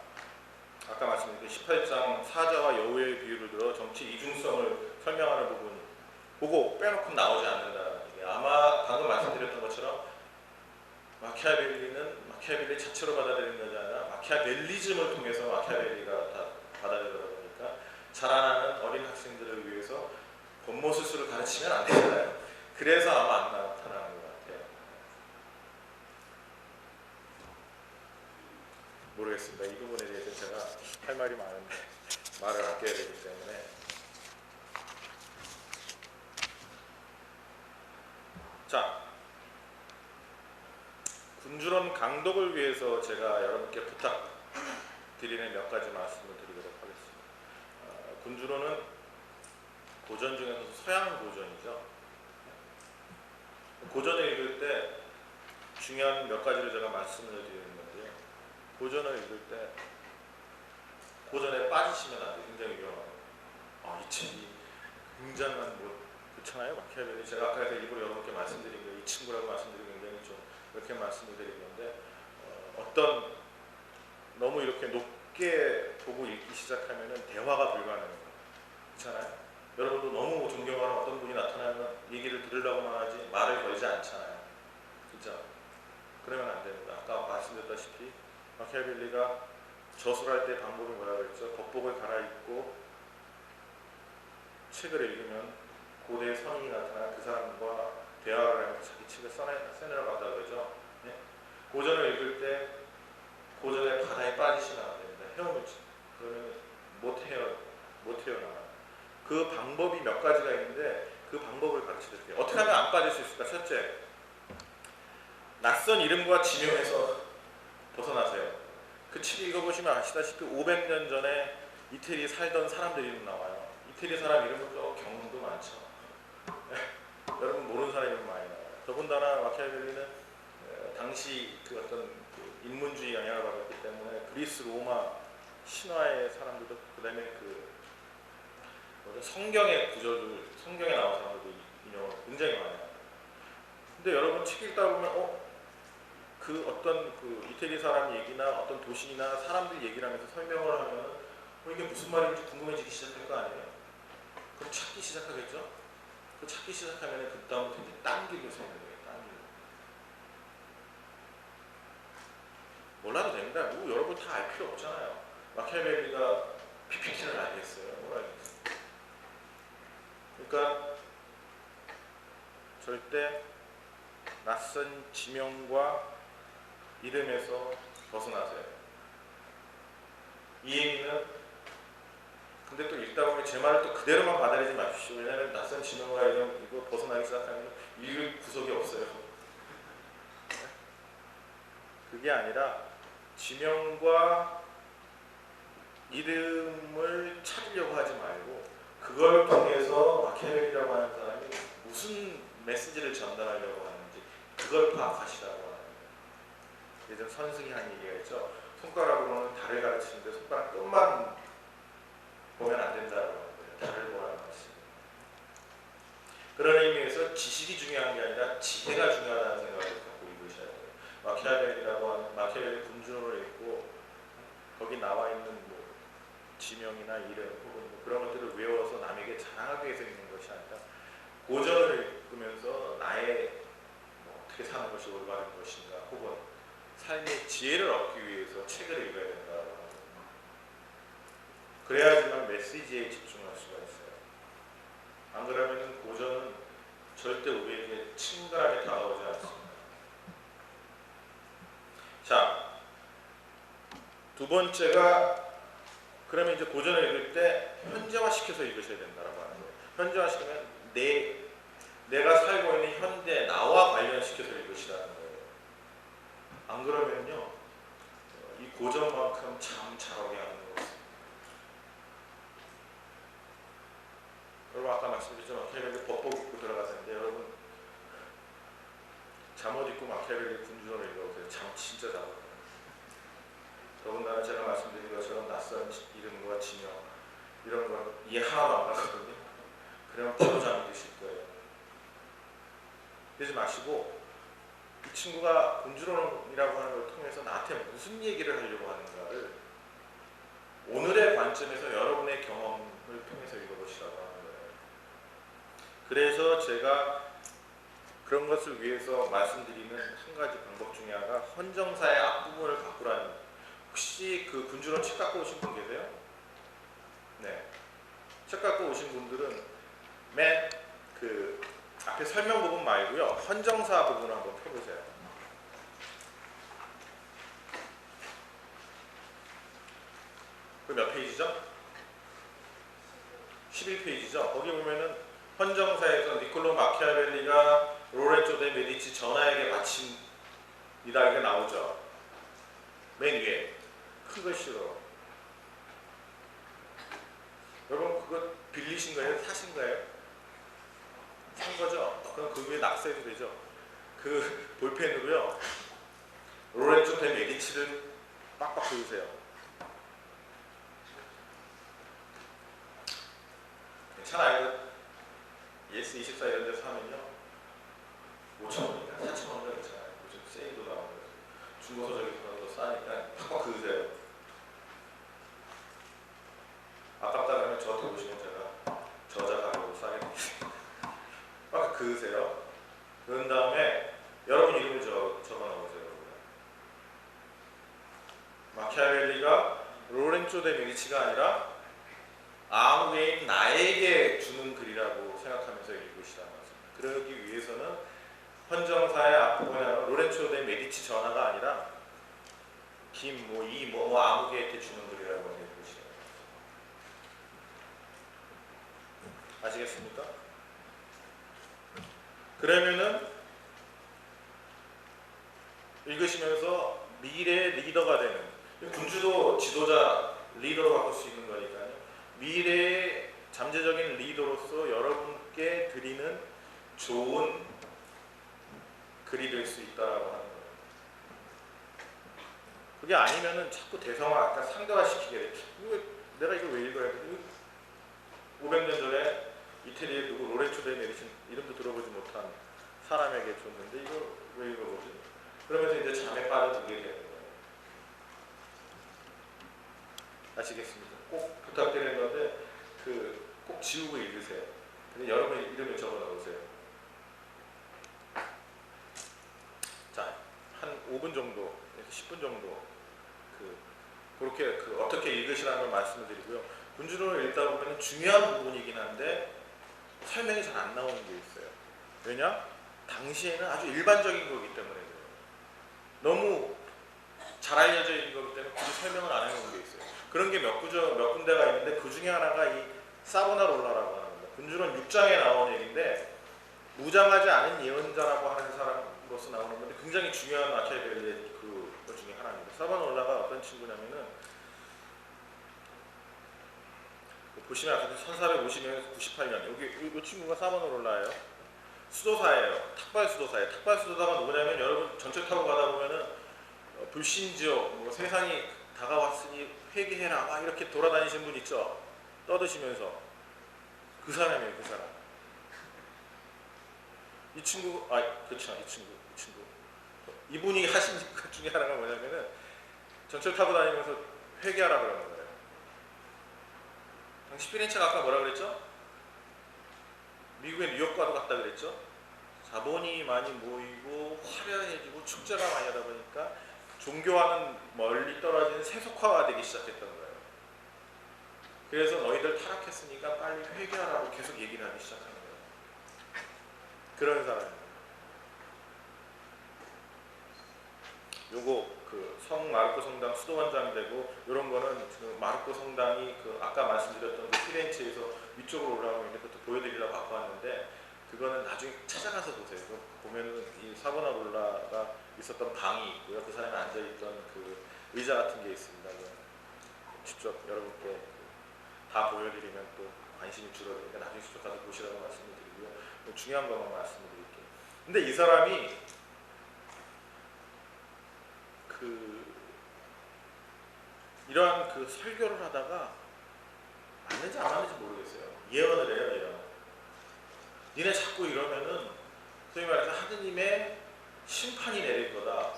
A: 아까 말씀드린 18장 사자와 여우의 비유를 들어 정치 이중성을 설명하는 부분 보고 빼놓고 나오지 않는다는 얘기예요. 아마 방금 말씀드렸던 것처럼 마키아벨리 자체로 받아들이는 것이 아니라 마키아벨리즘을 통해서 마키아벨리가 다 받아들이다 보니까 자라나는 어린 학생들을 위해서 권모술수를 가르치면 안 되잖아요. 그래서 아마 안 나타나는 것 같아요. 모르겠습니다. 이 부분에 대해서 제가 할 말이 많은데 말을 아껴야 되기 때문에. 자, 군주론 강독을 위해서 제가 여러분께 부탁드리는 몇 가지 말씀을 드리도록 하겠습니다. 군주론은 고전 중에서 서양 고전이죠. 고전을 읽을 때 중요한 몇 가지를 제가 말씀을 드리는 건데요. 고전을 읽을 때 고전에 빠지시면 안 돼요. 굉장히 위험합니다. 이 책이 굉장한 그렇잖아요. 마키아벨리. 제가 아까 일부러 여러분께 말씀드린 거, 이 친구라고 말씀드리고 굉장히 좀 이렇게 말씀을 드린 건데, 너무 이렇게 높게 보고 읽기 시작하면은 대화가 불가능해요. 그렇잖아요. 여러분도 너무 존경하는 어떤 분이 나타나면 얘기를 들으려고만 하지 말을 걸지 않잖아요. 그렇죠? 그러면 안 됩니다. 아까 말씀드렸다시피 마키아벨리가 저술할 때 방법이 뭐라고 했죠? 겉복을 갈아입고 책을 읽으면 고대의 선인이 나타나 그 사람과 대화를 하면서 자기 책을 써내려고 한다고 그러죠. 네? 고전을 읽을 때 고전의 바다에 빠지시면 안 됩니다. 헤엄을치. 그러면 못 헤어나와요. 그 방법이 몇 가지가 있는데 그 방법을 가르쳐드릴게요. 어떻게 하면 안 빠질 수 있을까? 첫째, 낯선 이름과 지명에서 벗어나세요. 그 책 읽어보시면 아시다시피 500년 전에 이태리에 살던 사람들 이름 나와요. 이태리 사람 이름도 경험도 많죠. 여러분 모르는 사람 이름 많이 나와요. 더군다나 마키아벨리는 당시 어떤 인문주의 영향을 받았기 때문에 그리스, 로마, 신화의 사람들도, 그 다음에 성경의 구절들, 성경에 나온 사람들도 인용을 굉장히 많이 해요. 근데 여러분 책 읽다 보면 어떤 이태리 사람 얘기나 어떤 도시나 사람들 얘기를 하면서 설명을 하면 이게 무슨 말인지 궁금해지기 시작할 거 아니에요? 그럼 찾기 시작하겠죠? 그 찾기 시작하면 그 다음부터 이제 딴 길로 서는 거예요. 딴 길로. 몰라도 됩니다. 여러분 다 알 필요 없잖아요. 마키아벨리가 PPT를 알겠어요. 뭘 알겠어요? 그러니까 절대 낯선 지명과 이름에서 벗어나세요. 이 얘기는 근데 또 읽다 보면 제 말을 또 그대로만 받아들이지 마십시오. 왜냐하면 낯선 지명과 이름 이거 벗어나기 시작하면 읽을 구석이 없어요. 그게 아니라 지명과 이름을 찾으려고 하지 말고 그걸 통해서 마키아벨리라고 하는 사람이 무슨 메시지를 전달하려고 하는지 그걸 파악하시라고 하는 거예요. 예전 선승이 한 얘기가 있죠. 손가락으로는 달을 가르치는데 손가락 끝만 보면 안 된다고 하는 거예요. 달을 보라는 말씀. 그런 의미에서 지식이 중요한 게 아니라 지혜가 중요하다는 생각을 갖고 읽으셔야 돼요. 마키아벨리라고 하는 마키아벨리 군주론을 읽고 거기 나와 있는 뭐 지명이나 이름 혹은 뭐 그런 것들을 외워서 남에게 자랑하기 위해서 읽는 것이 아니라 고전을 읽으면서 나의 뭐 어떻게 사는 것이 올바른 것인가 혹은 삶의 지혜를 얻기 위해서 책을 읽어야 된다고 합니다. 그래야지만 메시지에 집중할 수가 있어요. 안 그러면 고전은 절대 우리에게 친근하게 다가오지 않습니다. 자, 두 번째가 그러면 이제 고전을 읽을 때 현재화시켜서 읽으셔야 된다고 하는 거예요. 현재화시키면 내가 살고 있는 현대 나와 관련시켜서 읽으시라는 거예요. 안 그러면요, 이 고전만큼 참 잘 오게 하는 거 같습니다. 여러분 아까 말씀드렸죠. 마키아벨리 법복 입고 들어가셨는데 여러분 잠옷 입고 마키아벨리 군주론을 읽어보세요. 잠 진짜 잘 오거든요. 더군다나 제가 말씀드린 것처럼 낯선 이름과 지명 이런 건 이해 하나도 안 가거든요. 그러면 바로 잠이 드실 거예요. 그러지 마시고 이 친구가 군주론이라고 하는 걸 통해서 나한테 무슨 얘기를 하려고 하는가를 오늘의 관점에서 여러분의 경험을 통해서 읽어보시라고 하는 거예요. 그래서 제가 그런 것을 위해서 말씀드리는 한 가지 방법 중에 하나가 헌정사의 앞부분을 바꾸라는. 혹시 그 군주론 책 갖고 오신 분 계세요? 네. 책 갖고 오신 분들은 맨 그 앞에 설명 부분 말고요. 헌정사 부분을 한번 펴보세요. 그 몇 페이지죠? 11페이지죠. 거기 보면은 헌정사에서 니콜로 마키아벨리가 로렌조 데 메디치 전하에게 바칩니다. 이렇게 나오죠. 맨 위에 큰 글씨로. 여러분 그거 빌리신 거예요? 사신 거예요? 산 거죠? 그럼 그 위에 낙서해도 되죠? 그 볼펜으로요. 로렌조 데 메디치를 빡빡 그으세요. 괜찮아요. ES24 이런 데서 사면요 5,000원인가 4,000원인가 괜찮아요. 요즘 세일도 나오고 중고서적에서 싸니까 팍팍 그으세요. 아깝다 그러면 저한테 오시면 제가 저자 가격으로 싸게 드리겠습니다. 막 그으세요. 그런 다음에 여러분 이름을 적어 넣으세요. 마키아벨리가 로렌조 데 메디치가 아니라 아무개인 나에게 주는 글이라고 생각하면서 읽으시라는 것입니다. 그러기 위해서는 헌정사의 앞부분에 로렌조 데 메디치 전하가 아니라 김, 이, 아무개한테 주는 글이라고 읽으시라는 것입니다. 아시겠습니까? 그러면은 읽으시면서 미래의 리더가 되는, 군주도 지도자, 리더로 바꿀 수 있는 거니까요. 미래의 잠재적인 리더로서 여러분께 드리는 좋은 글이 될 수 있다라고 하는 거예요. 그게 아니면은 자꾸 대성화, 아까 상대화시키게 돼. 내가 이걸 왜 읽어야 돼? 500년 전에 이태리의 누구 로렌조 데 메디치 이름도 들어보지 못한 사람에게 줬는데 이걸 왜 읽어보지? 그러면서 이제 잠에 빠져들게 되는 거예요. 아시겠습니까? 꼭 부탁드리는 건데 꼭 지우고 읽으세요. 근데 여러분 이름을 적어 넣으세요. 자, 한 5분 정도, 10분 정도 그렇게 어떻게 읽으시라는 걸 말씀을 드리고요. 군주론을 읽다 보면 중요한 부분이긴 한데 설명이 잘 안 나오는 게 있어요. 왜냐? 당시에는 아주 일반적인 거기 때문에 그래요. 너무 잘 알려져 있는 거기 때문에 굳이 설명을 안 해놓은 게 있어요. 그런 게 몇 군데가 있는데 그 중에 하나가 이 사보나롤라라고 하는 겁니다. 군주론 6장에 나온 얘기인데 무장하지 않은 예언자라고 하는 사람으로서 나오는 건데 굉장히 중요한 마키아벨리의 그 중에 하나입니다. 사보나롤라가 어떤 친구냐면은 보시면 아까 1450년에서 98년 여기 이 친구가 사바나롤라예요. 수도사예요. 탁발 수도사예요. 탁발 수도사가 누구냐면 여러분 전철 타고 가다 보면은 불신지어 뭐 세상이 다가왔으니 회개해라 막 이렇게 돌아다니시는 분 있죠. 떠드시면서 그 사람이에요. 그 사람. 이 친구 그렇죠. 이 친구 이분이 하신 것 중에 하나가 뭐냐면은 전철 타고 다니면서 회개하라 그러는 거예요. 당시 피렌체가 아까 뭐라 그랬죠? 미국의 뉴욕과도 같다 그랬죠? 자본이 많이 모이고 화려해지고 축제가 많이 하다 보니까 종교와는 멀리 떨어지는 세속화가 되기 시작했던 거예요. 그래서 너희들 타락했으니까 빨리 회개하라고 계속 얘기를 하기 시작하는 거예요. 그런 사람입니다. 요거 그 성 마르코 성당 수도원장 되고 이런 거는 그 마르코 성당이 그 아까 말씀드렸던 그 피렌체에서 위쪽으로 올라가면 이렇게 또 보여드리려고 갖고 왔는데 그거는 나중에 찾아가서 보세요. 보면은 이 사보나롤라가 있었던 방이 있고요. 그 사람이 앉아있던 그 의자 같은 게 있습니다. 직접 여러분께 다 보여드리면 또 관심이 줄어드니까 나중에 직접 가서 보시라고 말씀을 드리고요. 중요한 것만 말씀을 드릴게요. 근데 이 사람이 이러한 그 설교를 하다가 맞는지 안 맞는지 모르겠어요. 예언을 해요, 예언. 니네 자꾸 이러면은 소위 말해서 하느님의 심판이 내릴 거다.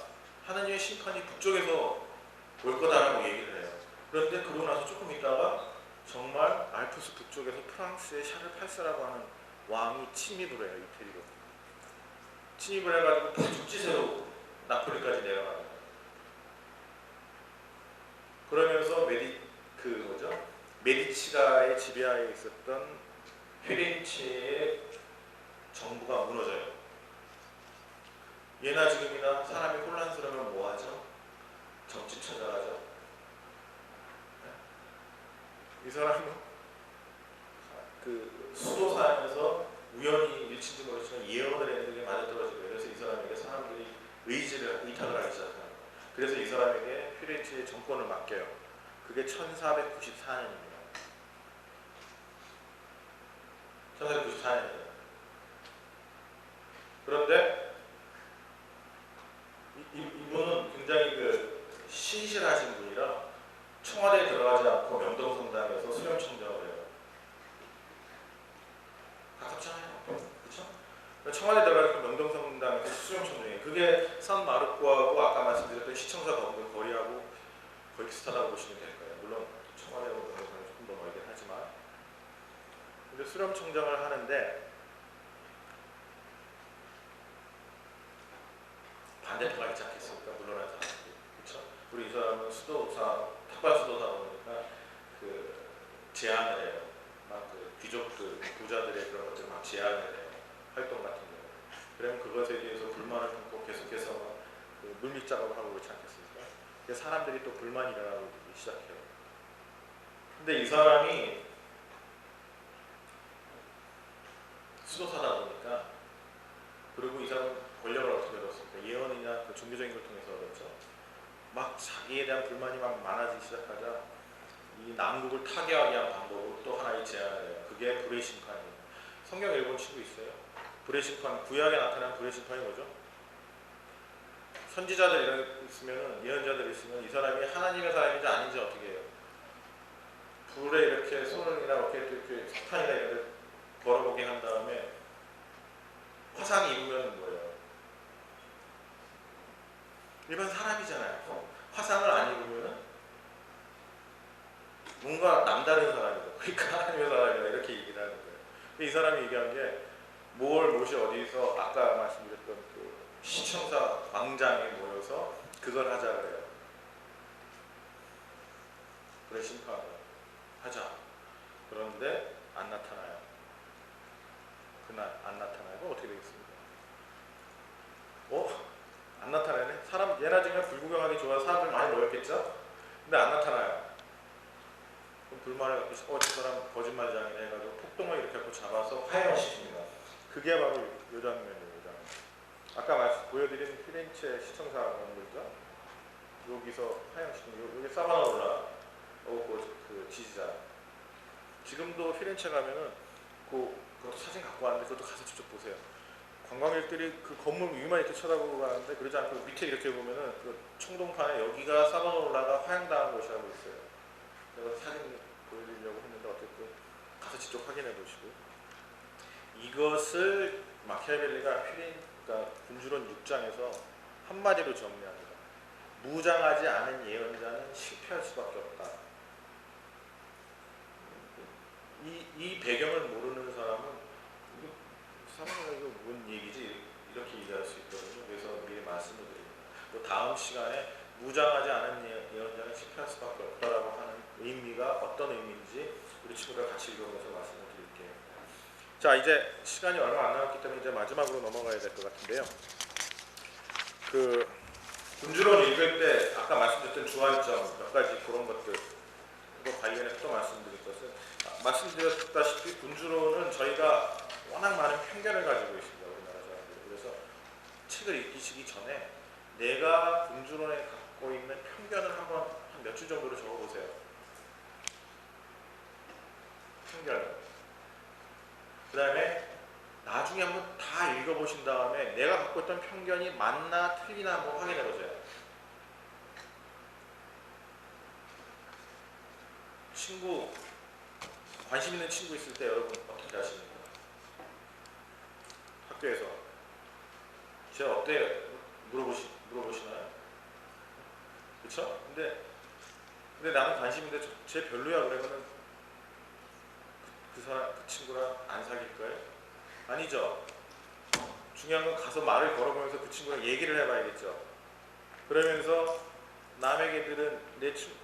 A: 하느님의 심판이 북쪽에서 올 거다라고 얘기를 해요. 그런데 그러고 나서 조금 있다가 정말 알프스 북쪽에서 프랑스의 샤를 8세라고 하는 왕이 침입을 해요, 이태리로. 침입을 해가지고 다죽지세로 나폴리까지 내려가는 거예요. 그러면서 메디치가의 지배하에 있었던 피렌체의 정부가 무너져요. 예나 지금이나 사람이 혼란스러우면 뭐하죠? 정치 찾아가죠. 이 사람은 그 수도사에서 우연히 일치인지 모르지만 예언을 했는데 맞아떨어지고 그래서 이 사람에게 사람들이 의탁을 하기 시작합니다. 그래서 이 사람에게 피렌체의 정권을 맡겨요. 그게 1494년입니다. 1494년이에요. 그런데 이분은 굉장히 그 신실하신 분이라 청와대에 들어가지 않고 명동성당에서 수렴청정을 해요. 가깝잖아요. 그렇죠? 청와대 들어가서 명동성당에서 수렴청정이에요. 그게 산마르코하고 아까 말씀드렸던 시청사 건물 거리하고 거의 비슷하다고 보시면 될 거예요. 물론 청와대하고 명동성이 조금 더 멀긴 하지만 근데 수렴청정을 하는데 반대파가 있지 않겠습니까? 물러난 사람들이. 그렇죠? 우리 이 사람은 수도사, 탁발 수도사다 보니까 그 제안을 해요. 막 그 귀족들, 부자들의 그런 것들을 막 제안을 해요. 활동 같은 경우. 그러면 그것에 대해서 불만을 품고 계속해서 그 물밑 작업을 하고 그렇지 않겠습니까? 그래서 사람들이 또 불만이 일어나기 시작해요. 근데 이 사람이 수도사다 보니까 그리고 이 사람은 권력을 어떻게 얻었습니까? 예언이나 그 종교적인 걸 통해서 얻었죠. 막 자기에 대한 불만이 막 많아지기 시작하자 이 남국을 타개하기 위한 방법으로 또 하나의 제안을 해요. 그게 불의 심판이에요. 성경 읽어본 친구 있어요? 불의 심판, 구약에 나타난 불의 심판이 뭐죠? 선지자들 있으면 예언자들 있으면 이 사람이 하나님의 사람인지 아닌지 어떻게 해요? 불에 이렇게 손이나 이렇게 석탄이나 이렇게 걸어보게 한 다음에 화상이 입으면 뭐예요? 일반 사람이잖아요. 화상을 안 입으면 뭔가 남다른 사람이다. 그러니까 하나님의 사람이다. 이렇게 얘기를 하는 거예요. 이 사람이 얘기한 게 못이 어디서 아까 말씀드렸던 그 시청사 광장에 모여서 그걸 하자 그래요. 그래 심판을 하자. 그런데 안 나타나요. 그날 안 나타나요. 그럼 어떻게 되겠습니까? 안 나타나네? 사람 예나 지금이나 불구경하기 좋아서 사람들 많이 모였겠죠? 근데 안 나타나요. 그럼 불만을 갖고 저 사람 거짓말장이네 해가지고 폭동을 이렇게 갖고 잡아서 파행을 시킵니다. 그게 바로 이 장면이에요. 아까 보여드린 피렌체 시청사 건물이죠. 여기서 파행시킨 여기 사바나롤라 그 지지자 지금도 피렌체 가면은 그것도 사진 갖고 왔는데 그것도 가서 직접 보세요. 관광객들이 그 건물 위만 이렇게 쳐다보고 가는데 그러지 않고 밑에 이렇게 보면은 그 청동판에 여기가 사바놀라가 화양당한 곳이라고 있어요. 제가 사진 보여드리려고 했는데 어쨌든 가서 직접 확인해 보시고, 이것을 마키아벨리가 그러니까 군주론 6장에서 한마디로 정리합니다. 무장하지 않은 예언자는 실패할 수밖에 없다. 이 배경을 모르는 사람은 이거 뭔 얘기지? 이렇게 이해할 수 있거든요. 그래서 미리 말씀을 드립니다. 또 다음 시간에 무장하지 않은 예언자는 실패할 수밖에 없다라고 하는 의미가 어떤 의미인지 우리 친구들 같이 읽어보면서 말씀을 드릴게요. 자, 이제 시간이 얼마 안 남았기 때문에 이제 마지막으로 넘어가야 될 것 같은데요. 그 군주론 읽을 때 아까 말씀드렸던 주안점 몇 가지 그런 것들, 그거 관련해서 또 말씀드릴 것은, 말씀드렸다시피 군주론은 저희가 워낙 많은 편견을 가지고 있습니다. 우리나라 사람들이. 그래서 책을 읽기 전에 내가 군주론에 갖고 있는 편견을 한번 한 몇 줄 정도로 적어보세요. 편견을. 그 다음에 나중에 한번 다 읽어보신 다음에 내가 갖고 있던 편견이 맞나 틀리나 한번 확인해보세요. 친구, 관심 있는 친구 있을 때 여러분 어떻게 하십니까? 학교에서 제가 어때? 물어보시나요? 그쵸? 근데 나는 관심인데 쟤 별로야 그러면은 그 친구랑 안 사귈 거예요? 아니죠. 중요한 건 가서 말을 걸어보면서 그 친구랑 얘기를 해봐야겠죠. 그러면서 남에게 들은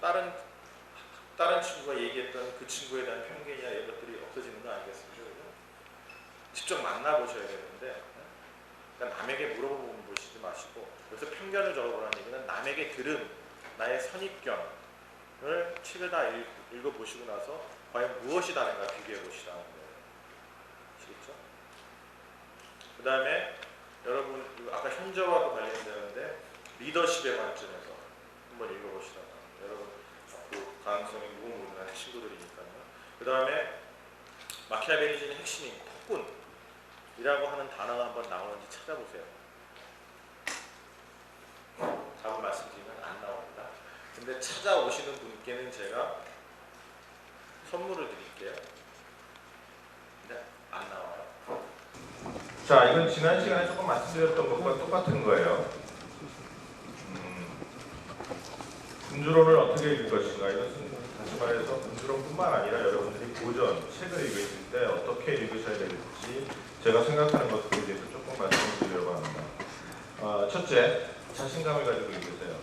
A: 다른 친구가 얘기했던 그 친구에 대한 편견이나 이런 것들이 없어지는 거 아니겠습니까? 직접 만나보셔야 되는데, 그러니까 남에게 물어보시지 마시고, 그래서 편견을 적어보라는 얘기는 남에게 들은 나의 선입견을 책을 다 읽어보시고 나서 과연 무엇이 다른가 비교해보시라는 거예요. 아시겠죠? 그 다음에 여러분 아까 현저와도 관련되는데 리더십의 관점에서 한번 읽어보시라고 합니다. 여러분 그 가능성이 무궁무진한 친구들이니까요. 그 다음에 마키아벨리즘의 핵심인 폭군이라고 하는 단어가 한번 나오는지 찾아보세요. 답을 말씀드리면 안 나옵니다. 근데 찾아오시는 분께는 제가 선물을 드릴게요. 근데 안 나와요. 자, 이건 지난 시간에 조금 말씀드렸던 것과 똑같은 거예요. 군주론을 어떻게 읽을 것인가. 이것은 다시 말해서 군주론뿐만 아니라 여러분들이 고전, 책을 읽으실 때 어떻게 읽으셔야 될지 제가 생각하는 것들에 대해서 조금 말씀드리려고 합니다. 첫째, 자신감을 가지고 읽으세요.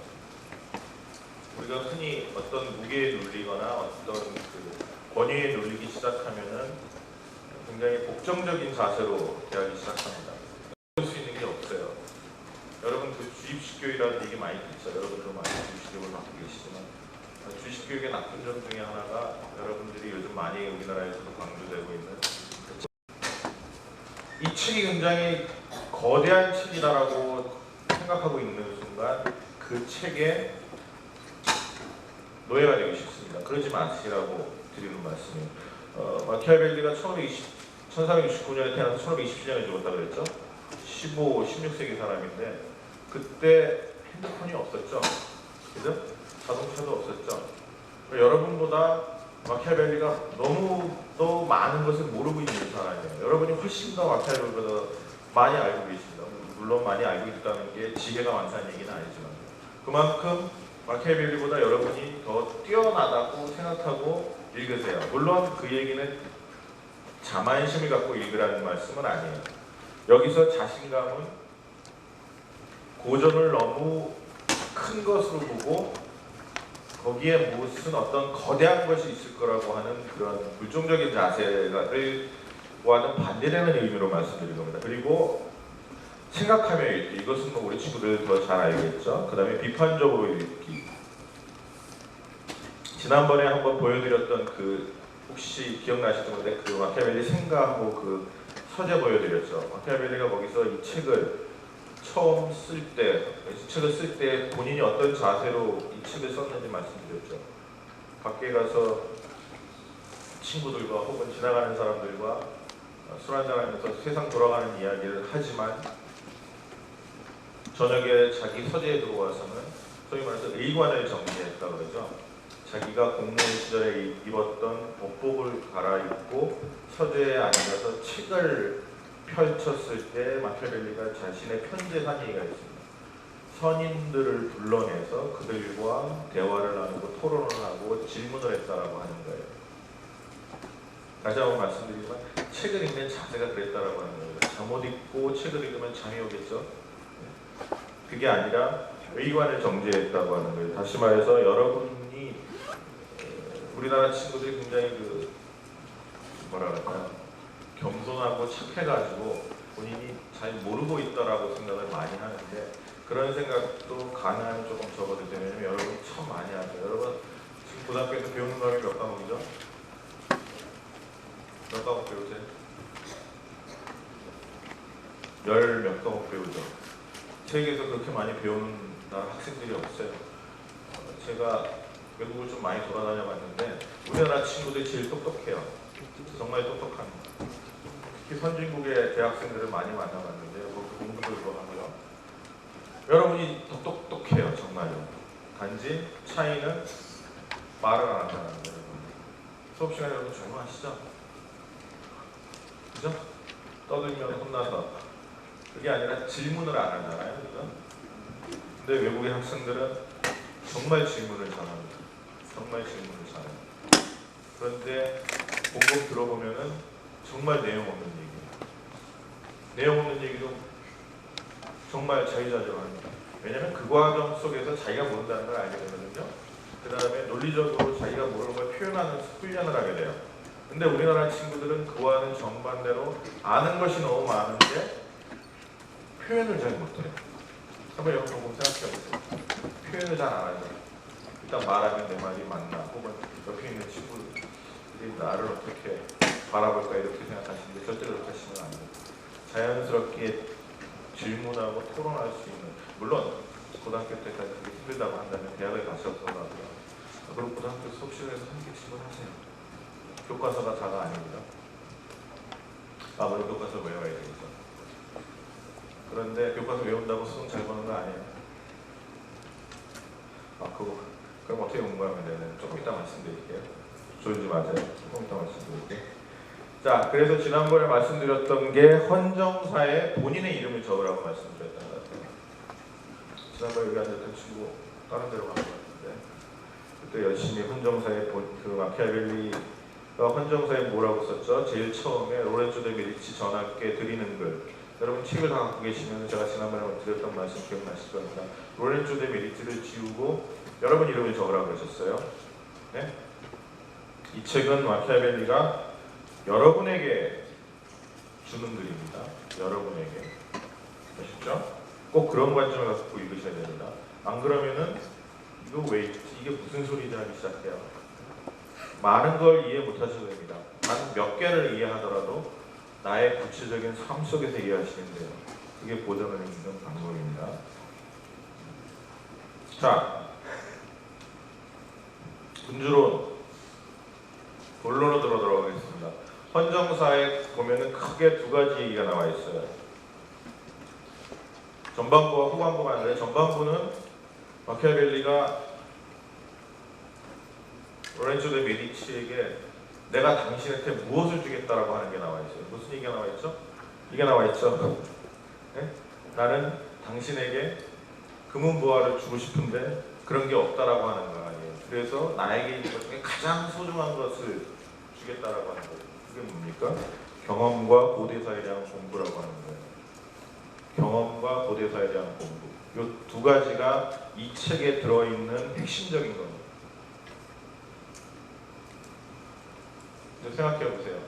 A: 우리가 흔히 어떤 무게에 눌리거나 어떤 그 권위에 눌리기 시작하면은 굉장히 복정적인 자세로 대하기 시작합니다. 볼 수 있는 게 없어요. 여러분 그 주입식 교육이라는 얘기 많이 듣죠. 여러분도 많이 주입식 교육을 받고 계시지만 주입식 교육의 나쁜 점 중에 하나가 여러분들이 요즘 많이 우리나라에서도 강조되고 있는 이 책이 굉장히 거대한 책이다라고 생각하고 있는 순간 그 책에 노예가 되기 쉽습니다. 그러지 마시라고 드리는 말씀이에요. 마키아벨리가 1369년에 태어나서 1527년에 죽었다고 그랬죠. 16세기 사람인데 그때 핸드폰이 없었죠. 그죠? 자동차도 없었죠. 여러분보다 마키아벨리가 너무도 많은 것을 모르고 있는 사람이에요. 여러분이 훨씬 더 마키아벨리보다 많이 알고 계십니다. 물론 많이 알고 있다는 게 지혜가 많다는 얘기는 아니지만 그만큼 마키아벨리보다 여러분이 더 뛰어나다고 생각하고 읽으세요. 물론 그 얘기는 자만심을 갖고 읽으라는 말씀은 아니에요. 여기서 자신감은 고전을 너무 큰 것으로 보고 거기에 무슨 어떤 거대한 것이 있을 거라고 하는 그런 불종적인 자세와는 반대되는 의미로 말씀드린 겁니다. 그리고 생각하며 읽기, 이것은 뭐 우리 친구들 더 잘 알겠죠. 그 다음에 비판적으로 읽기. 지난번에 한번 보여드렸던 그 혹시 기억나실지 모르는데 그 마키아벨리 생가하고 그 서재 보여드렸죠. 마키아벨리가 거기서 이 책을 처음 쓸 때, 이 책을 쓸 때 본인이 어떤 자세로 이 책을 썼는지 말씀드렸죠. 밖에 가서
B: 친구들과 혹은 지나가는 사람들과 술 한잔하면서 세상 돌아가는 이야기를 하지만 저녁에 자기 서재에 들어와서는 소위 말해서 의관을 정리했다 그러죠. 자기가 공무원 시절에 입었던 복복을 갈아입고 서재에 앉아서 책을 펼쳤을 때 마키아벨리가 자신의 편지에 한 얘기가 있습니다. 선인들을 불러내서 그들과 대화를 나누고 토론을 하고 질문을 했다라고 하는 거예요. 다시 한번 말씀드리지만 책을 읽는 자세가 그랬다라고 하는 거예요. 잠옷 입고 책을 읽으면 잠이 오겠죠. 그게 아니라 의관을 정제했다고 하는 거예요. 다시 말해서 여러분이 우리나라 친구들이 굉장히 뭐라 그럴까요? 겸손하고 착해가지고 본인이 잘 모르고 있다라고 생각을 많이 하는데 그런 생각도 가능하면 조금 적어도 되면 여러분이 참 많이 하죠. 여러분 지금 고등학교에서 배우는 과목이 몇 과목이죠? 몇 과목 배우세요? 10몇 과목 배우죠. 세계에서 그렇게 많이 배우는 나라 학생들이 없어요. 제가 외국을 좀 많이 돌아다녀 봤는데 우리나라 친구들이 제일 똑똑해요. 정말 똑똑합니다. 특히 선진국의 대학생들을 많이 만나봤는데 그 공부들도 하고요. 여러분이 더 똑똑해요. 정말요. 단지 차이는 말을 안 한다는 거예요. 수업 시간에 여러분 조용하시죠? 그죠? 떠들면 혼나서 그게 아니라 질문을 안 하잖아요. 그죠? 근데 외국의 학생들은 정말 질문을 잘합니다. 정말 질문을 잘해요. 그런데 공부 들어보면은 정말 내용 없는 얘기예요. 내용 없는 얘기도 정말 자유자재로합니다. 왜냐하면 그 과정 속에서 자기가 모른다는 걸 알게 되거든요. 그 다음에 논리적으로 자기가 모르는 걸 표현하는 훈련을 하게 돼요. 근데 우리나라 친구들은 그와는 정반대로 아는 것이 너무 많은데 표현을 잘 못해요. 한번 여러분 보고 생각해보세요. 표현을 잘 안 하죠. 일단 말하면 내 말이 맞나 혹은 옆에 있는 친구들이 나를 어떻게 바라볼까 이렇게 생각하시는데 절대로 그렇게 하시면 안 돼요. 자연스럽게 질문하고 토론할 수 있는, 물론 고등학교 때까지 그게 힘들다고 한다면 대학을 가셔서라도요. 그리고 고등학교 수업 시간에서 한 개씩은 하세요. 교과서가 다가 아닙니다. 물론 교과서 외워야 되겠죠. 그런데 교과서 외운다고 수능 잘 보는 거 아니에요. 그럼 어떻게 공부하면 되나요? 조금 이따 말씀드릴게요. 졸지 마세요. 조금 이따 말씀드릴게요. 자, 그래서 지난번에 말씀드렸던 게 헌정사에 본인의 이름을 적으라고 말씀드렸던 것 같아요. 지난번에 여기 앉았던 친구 다른 데로 간 것 같은데 그때 열심히 헌정사에 그 마키아벨리가 헌정사에 뭐라고 썼죠? 제일 처음에 로렌조 데 메디치 전하께 드리는 글. 여러분 책을 다 갖고 계시면 제가 지난번에 드렸던 말씀 기억나실 겁니다. 로렌조 데 메디치를 지우고 여러분 이름을 적으라고 하셨어요. 네? 이 책은 마키아벨리가 여러분에게 주는 글입니다. 여러분에게. 아시죠? 꼭 그런 관점을 갖고 읽으셔야 됩니다. 안 그러면은 이거 왜 읽지? 이게 무슨 소리지 하기 시작해요. 많은 걸 이해 못하셔도 됩니다. 단 몇 개를 이해하더라도 나의 구체적인 삶 속에서 이해하시면 돼요. 그게 보정을 읽는 방법입니다. 자, 군주론 본론으로 들어가겠습니다. 헌정사에 보면은 크게 두 가지 얘기가 나와 있어요. 전반부와 후반부가 있는데 전반부는 마키아벨리가 로렌조 데 메디치에게 내가 당신한테 무엇을 주겠다라고 하는 게 나와 있어요. 무슨 얘기가 나와 있죠? 이게 나와 있죠. 네? 나는 당신에게 금은보화를 주고 싶은데 그런 게 없다라고 하는 거 아니에요. 그래서 나에게 있는 것 중에 가장 소중한 것을 주겠다라고 하는 거예요. 그게 뭡니까? 경험과 고대사에 대한 공부라고 하는 거예요. 경험과 고대사에 대한 공부. 이 두 가지가 이 책에 들어있는 핵심적인 겁니다. 생각해 보세요.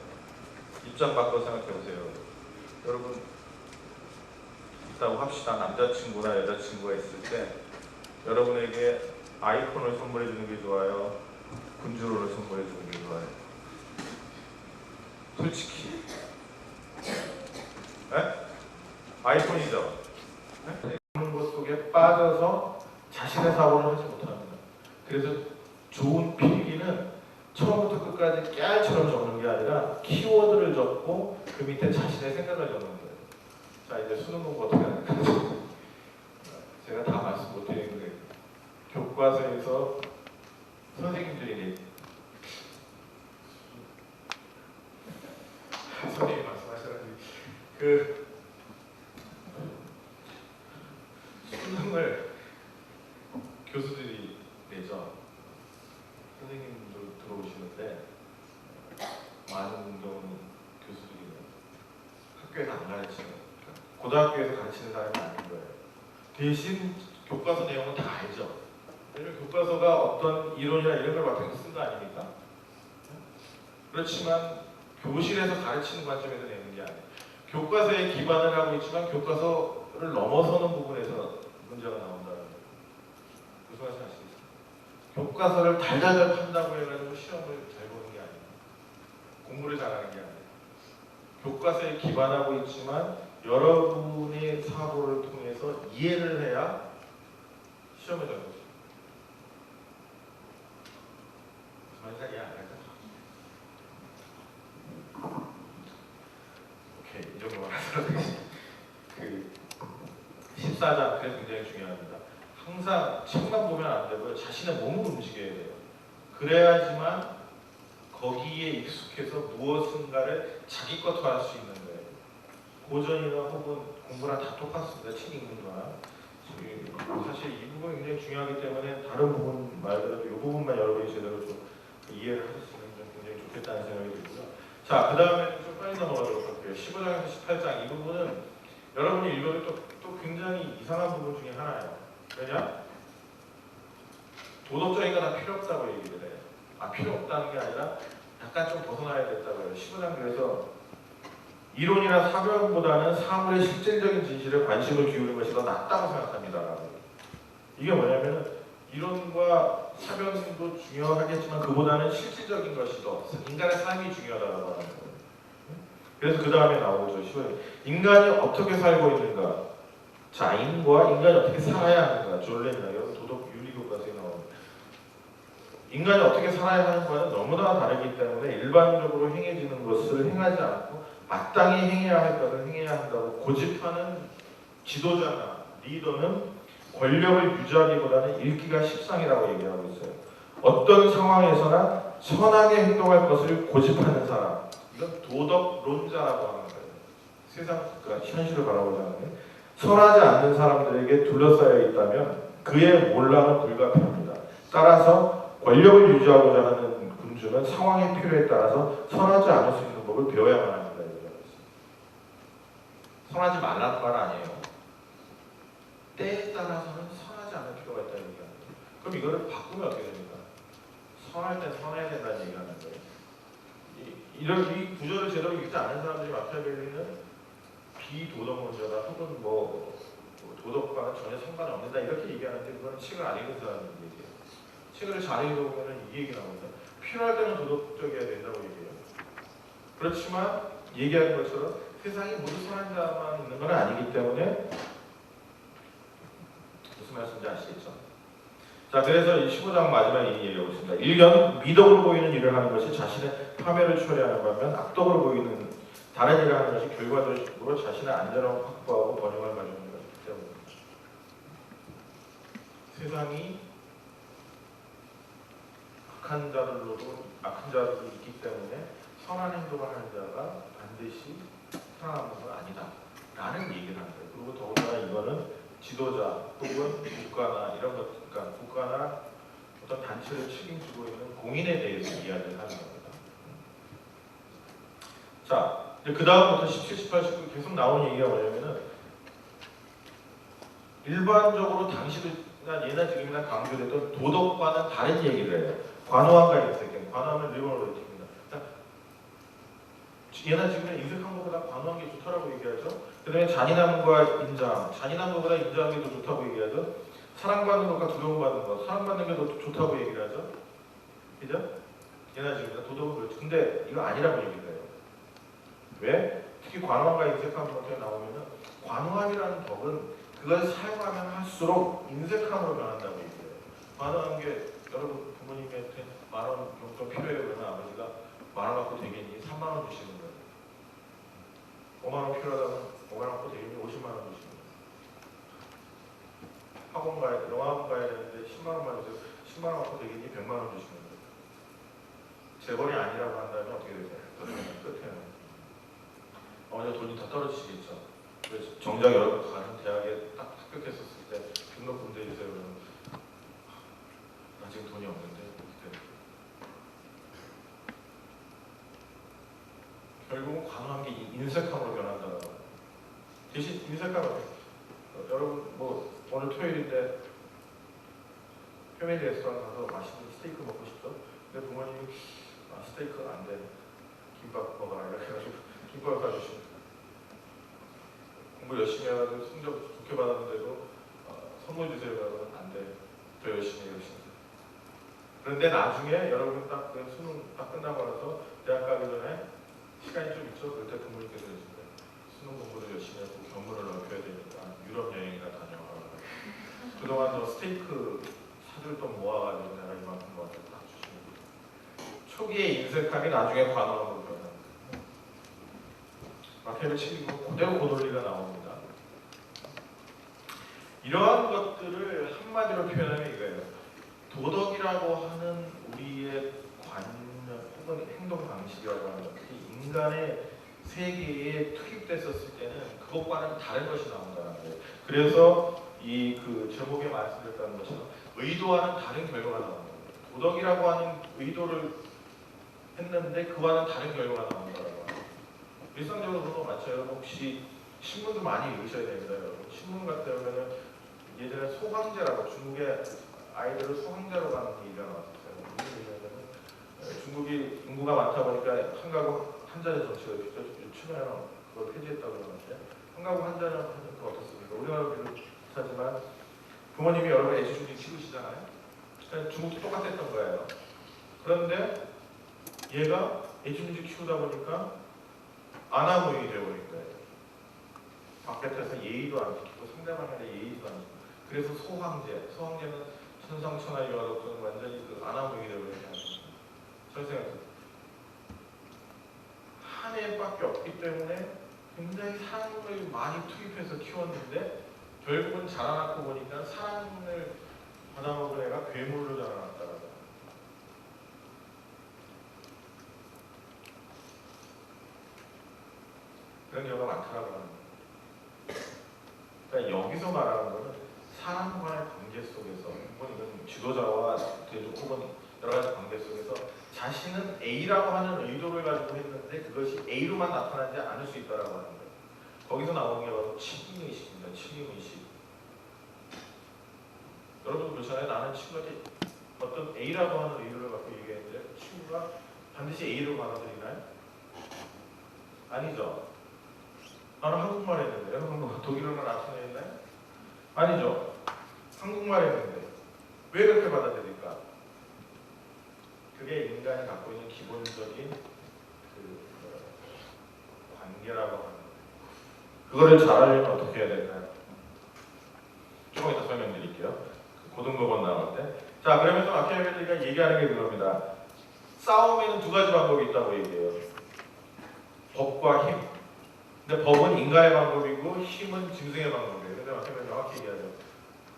B: 입장 바꿔 생각해 보세요. 여러분 있다고 합시다. 남자친구나 여자친구가 있을 때 여러분에게 아이폰을 선물해 주는 게 좋아요? 군주론을 선물해 주는 게 좋아요? 솔직히 네? 아이폰이죠. 네? 그런 것 속에 빠져서 자신의 사고를 하지 못합니다. 그래서 좋은 필기는 처음부터 끝까지 깨알처럼 밑에 자신의 생각을 적는 거예요. 자, 이제 수능 공부 어떻게 하는가? 제가 다 말씀 못 드리는데 교과서에서 선생님들이 선생님이 말씀하시라니 그 수능을 교수들이 내죠. 선생님도 들어오시는데 많은 경우는 교수들이 학교에서 안 가르치는, 고등학교에서 가르치는 사람이 아닌 거예요. 대신 교과서 내용은 다 알죠. 왜냐면 교과서가 어떤 이론이나 이런 걸 바탕으로 쓴 거 아닙니까? 그렇지만 교실에서 가르치는 관점에서 내는 게 아니에요. 교과서에 기반을 하고 있지만 교과서를 넘어서는 부분에서 문제가 나온다는 거예요. 무슨 말인지 아시겠어요? 교과서를 달달달 판다고 해가지고 시험을 잘 보는 게 아니에요. 공부를 잘하는 게 아니에요. 교과서에 기반하고 있지만 여러분의 사고를 통해서 이해를 해야 시험을 잘 보죠. 무슨 말인지 이해 안 할까? 오케이, 이 정도만 하도록 하겠습니다. 그 14장 그래서 굉장히 중요합니다. 항상 책만 보면 안 되고요. 자신의 몸을 움직여야 돼요. 그래야지만 거기에 익숙해서 무엇인가를 자기 것도 할 수 있는 거예요. 고전이나 혹은 공부랑 다 똑같습니다. 책 읽는 거나. 사실 이 부분이 굉장히 중요하기 때문에 다른 부분 말더라도 이 부분만 여러분이 제대로 좀 이해를 하셨으면 좀 굉장히 좋겠다는 생각이 들고요. 자, 그 다음에 좀 빨리 넘어가도록 할게요. 15장에서 18장 이 부분은 여러분이 읽어도 또 굉장히 이상한 부분 중에 하나예요. 왜냐? 도덕적인 거 다 필요 없다고 얘기를 해요. 필요 없다는 게 아니라 약간 좀 벗어나야 됐다고 해요. 15장 그래서 이론이나 사변보다는 사물의 실질적인 진실에 관심을 기울이는 것이 더 낫다고 생각합니다라고. 이게 뭐냐면은 이론과 사변도 중요하겠지만 그보다는 실질적인 것이 더 인간의 삶이 중요하다고 하는 거예요. 그래서 그 다음에 나오죠. 15장. 인간이 어떻게 살고 있는가? 자인과 인간이 어떻게 살아야 하는가? 존 레미나 여러분 도덕 윤리교과서에 나오는 인간이 어떻게 살아야 하는가는 너무나 다르기 때문에 일반적으로 행해지는 것을 행하지 않고 마땅히 행해야 할 것을 행해야 한다고 고집하는 지도자나 리더는 권력을 유지하기보다는 읽기가 십상이라고 얘기하고 있어요. 어떤 상황에서나 선하게 행동할 것을 고집하는 사람, 이건 도덕론자라고 하는 거예요. 세상, 그러니까 현실을 바라보지 않는 거예요. 선하지 않는 사람들에게 둘러싸여 있다면 그의 몰락은 불가피합니다. 따라서 권력을 유지하고자 하는 군주는 상황의 필요에 따라서 선하지 않을 수 있는 법을 배워야만 합니다. 선하지 말라는 말 아니에요. 때에 따라서는 선하지 않을 필요가 있다는 얘기합니다. 그럼 이거를 바꾸면 어떻게 됩니까? 선할 땐 선해야 된다는 얘기하는 거예요. 이 구절을 제대로 읽지 않은 사람들이 마키아벨리는 비도덕론자다 혹은 도덕과는 전혀 상관이 없는다 이렇게 얘기하는데 그거는 책을 안 읽은 사람의 얘기예요. 책을 잘 읽어보면 이 얘기 나옵니다. 필요할 때는 도덕적이어야 된다고 얘기해요. 그렇지만 얘기하는 것처럼 세상이 모두 선한 자만 있는 건 아니기 때문에 무슨 말씀인지 아시겠죠? 자, 그래서 이 15장 마지막에 이 얘기하고 있습니다. 1년 미덕으로 보이는 일을 하는 것이 자신의 파멸을 초래하는 반면 악덕으로 보이는 다른 일을 하는 것이 결과적으로 자신의 안전함을 확보하고 번영을 가져오는 것이기 때문입니다. 세상이 악한 자들이 있기 때문에 선한 행동을 하는 자가 반드시 살아남는 건 아니다 라는 얘기를 하는 거예요. 그리고 더군다나 이거는 지도자 혹은 국가나 이런 것, 그러니까 국가나 어떤 단체를 책임지고 있는 공인에 대해서 이야기를 하는 겁니다. 자, 그 다음부터 17, 18, 19 계속 나오는 얘기가 뭐냐면은 일반적으로 당시나 예나 지금이나 강조됐던 도덕과는 다른 얘기를 해요. 관호함과 인색, 관호함은 리버럴리티입니다. 예나 지금은 인색한 것보다 관호한 게 좋다라고 얘기하죠. 그 다음에 잔인함과 인자함, 잔인한 것보다 인자한 게 더 좋다고 얘기하죠. 사랑받는 것과 두려움받는 것, 사랑받는 게 더 좋다고 얘기를 하죠. 그죠? 예나 지금이나 도덕은 그렇죠. 근데 이거 아니라고 얘기를 해요. 왜? 특히 관호함과 인색함 같은 게 나오면은 관호함이라는 덕은 그걸 사용하면 할수록 인색함으로 변한다고 얘기해요. 관호한 게 여러분 부모님한테 10,000원 용돈 필요해요 그러면 아버지가 10,000원 갖고 되겠니? 30,000원 주시는 거예요. 5만 원 필요하다면 5만 원 갖고 대리님 50만 원 주시면 돼요. 학원 가야 돼, 영화학원 가야 되는데 10만 원만 주세요. 10만 원 갖고 대리님 100만 원 주시면 돼요. 재벌이 아니라고 한다면 어떻게 되세요? 끝에는 어머니가 돈이 더 떨어지시겠죠. 그래서 정작 여러분 가는 대학에 딱 합격했었을 때 등록금 대주세요. 그러면 나 지금 돈이 없는데 이렇게 결국은 관호한 게 인색함으로 변한다는 거예요. 대신 인색함은 여러분 뭐 오늘 토요일인데 패밀리 레스토랑 가서 맛있는 스테이크 먹고 싶죠? 근데 부모님이 스테이크는 안 돼. 김밥 먹어라 이렇게 해가지고 김밥을 사주시고 공부 열심히 해가지고 성적 좋게 받았는데도 선물 주세요 그러면 안 돼. 더 열심히 해주시면 그런데 나중에 여러분 딱 그 수능 딱 끝나고 나서 대학 가기 전에 시간이 좀 있죠. 그때 부모님께서 해주신대. 수능 공부도 열심히 하고 견문을 넓혀야 되니까 유럽 여행이나 다녀와. 그동안 너 스테이크 사줄 돈 모아가지고 내가 이만큼 모아서 딱 주시면 초기의 인색함이 나중에 관원으로 변합니다. 마키아벨리는 그대로 그 논리가 나옵니다. 이러한 것들을 한마디로 표현하면 이거예요. 도덕이라고 하는 우리의 관념 혹은 행동 방식이라고 하는 것들이 인간의 세계에 투입됐었을 때는 그것과는 다른 것이 나온다는 거예요. 그래서 이 그 제목에 말씀드렸다는 것처럼 의도와는 다른 결과가 나오는 거예요. 도덕이라고 하는 의도를 했는데 그와는 다른 결과가 나온다라고 하는 거예요. 일상적으로 그런 거 맞죠? 여러분 혹시 신문도 많이 읽으셔야 됩니다. 여러분. 신문 같은 경우에는 예전에 소황제라고 중국의 아이들을 소황제로 가는 얘기가 나왔었어요. 무슨 얘기냐면 중국이 인구가 많다 보니까 한 가구 한 잔의 정치가 최근에는 그걸 폐지했다고 그러는데 한 가구 한 잔은 하는 거 어떻습니까? 우리나라도 비슷하지만 부모님이 여러 번 애지중지 키우시잖아요. 그러니까 중국도 똑같았던 거예요. 그런데 얘가 애지중지 키우다 보니까 아나무인이 되어버린 거예요. 바깥에서 예의도 안 지키고 상대방에 대해 예의도 안 지키고 그래서 소황제는 천상천하 이와도 완전히 그 아나무인이 되어버린 거예요. 저는 생각해요. 한 애밖에 없기 때문에 굉장히 사랑을 많이 투입해서 키웠는데 결국은 자라나고 보니까 사랑을 받아먹은 애가 괴물로 자라났다라고. 그런 경우가 많더라고요. 그러니까 여기서 말하는 거는 사람과의 관계 속에서 혹은 이건 지도자와 대중 혹은 여러 가지 관계 속에서 자신은 A라고 하는 의도를 가지고 했는데 그것이 A로만 나타나지 않을 수 있다라고 하는 거예요. 거기서 나오는 게 바로 책임의식입니다. 책임의식. 여러분도 그렇잖아요. 나는 친구한테 어떤 A라고 하는 의도를 갖고 얘기했는데 친구가 반드시 A로 받아들이나요? 아니죠. 나는 한국말 했는데 여러분 뭐 독일어나 라틴어 했나요? 아니죠. 한국말 했는데 왜 그렇게 받아들일까? 그게 인간이 갖고 있는 기본적인 그 관계라고 하는 거예요. 그거를 잘 알려면 어떻게 해야 될까요? 조금 이따 설명드릴게요. 고등법원 나올 때. 자, 그러면서 마키아벨리가 얘기하는 게 그겁니다. 싸움에는 두 가지 방법이 있다고 얘기해요. 법과 힘. 근데 법은 인간의 방법이고 힘은 짐승의 방법이에요. 근데 마키아벨리 명확히 얘기하죠.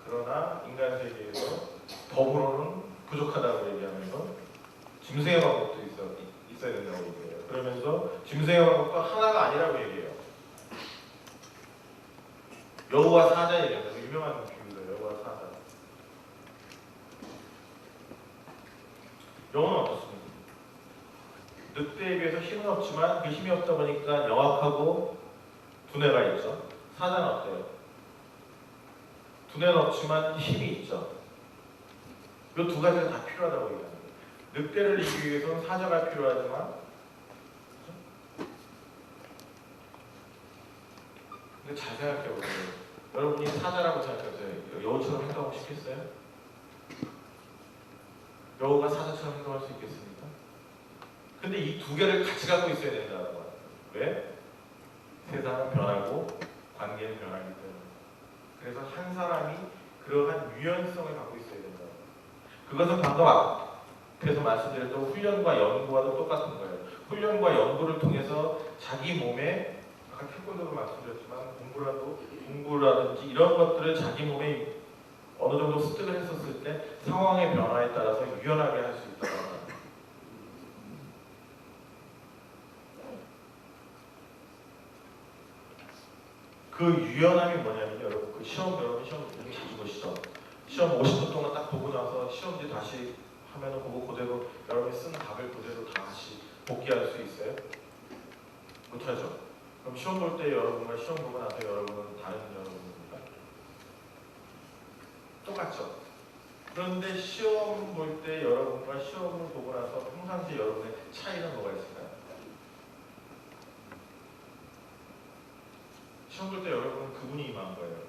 B: 그러나 인간 세계에서 법으로는 부족하다고 얘기하면서 짐승의 방법도 있어야 된다고 얘기해요. 그러면서 짐승의 방법도 하나가 아니라고 얘기해요. 여우와 사자 얘기합니다. 유명한 비유죠. 여우와 사자. 여우는 어떻습니까? 늑대에 비해서 힘은 없지만 그 힘이 없다 보니까 영악하고 두뇌가 있죠. 사자는 어때요? 두뇌는 없지만 힘이 있죠. 이 두 가지가 다 필요하다고 얘기합니다. 늑대를 이기기 위해서는 사자가 필요하지만 근데 잘 생각해보세요. 여러분이 사자라고 생각하세요. 여우처럼 행동하고 싶겠어요? 여우가 사자처럼 행동할 수 있겠습니까? 근데 이 두 개를 같이 갖고 있어야 된다는 거예요. 왜? 세상은 변하고 관계는 변하기 때문에. 그래서 한 사람이 그러한 유연성을 갖고 있어야 된다. 그것은 방금 앞에서 말씀드렸던 훈련과 연구와도 똑같은 거예요. 훈련과 연구를 통해서 자기 몸에 아까 태권도도 말씀드렸지만 공부라든지 이런 것들을 자기 몸에 어느 정도 습득을 했었을 때 상황의 변화에 따라서 유연하게 할 수 있다고 합니다. 그 유연함이 뭐냐면 여러분 그 여러분 시험 자주 보시죠. 시험 50분 동안 딱 보고 나서 시험지 다시 하면은 그대로 여러분이 쓴 답을 그대로 다시 복귀할 수 있어요? 못하죠. 그럼 시험 볼 때 여러분과 시험 보고 나서 여러분은 다른 여러분입니까? 똑같죠. 그런데 시험 볼 때 여러분과 시험을 보고 나서 평상시 여러분의 차이는 뭐가 있을까요? 시험 볼 때 여러분은 그분이 임한 거예요.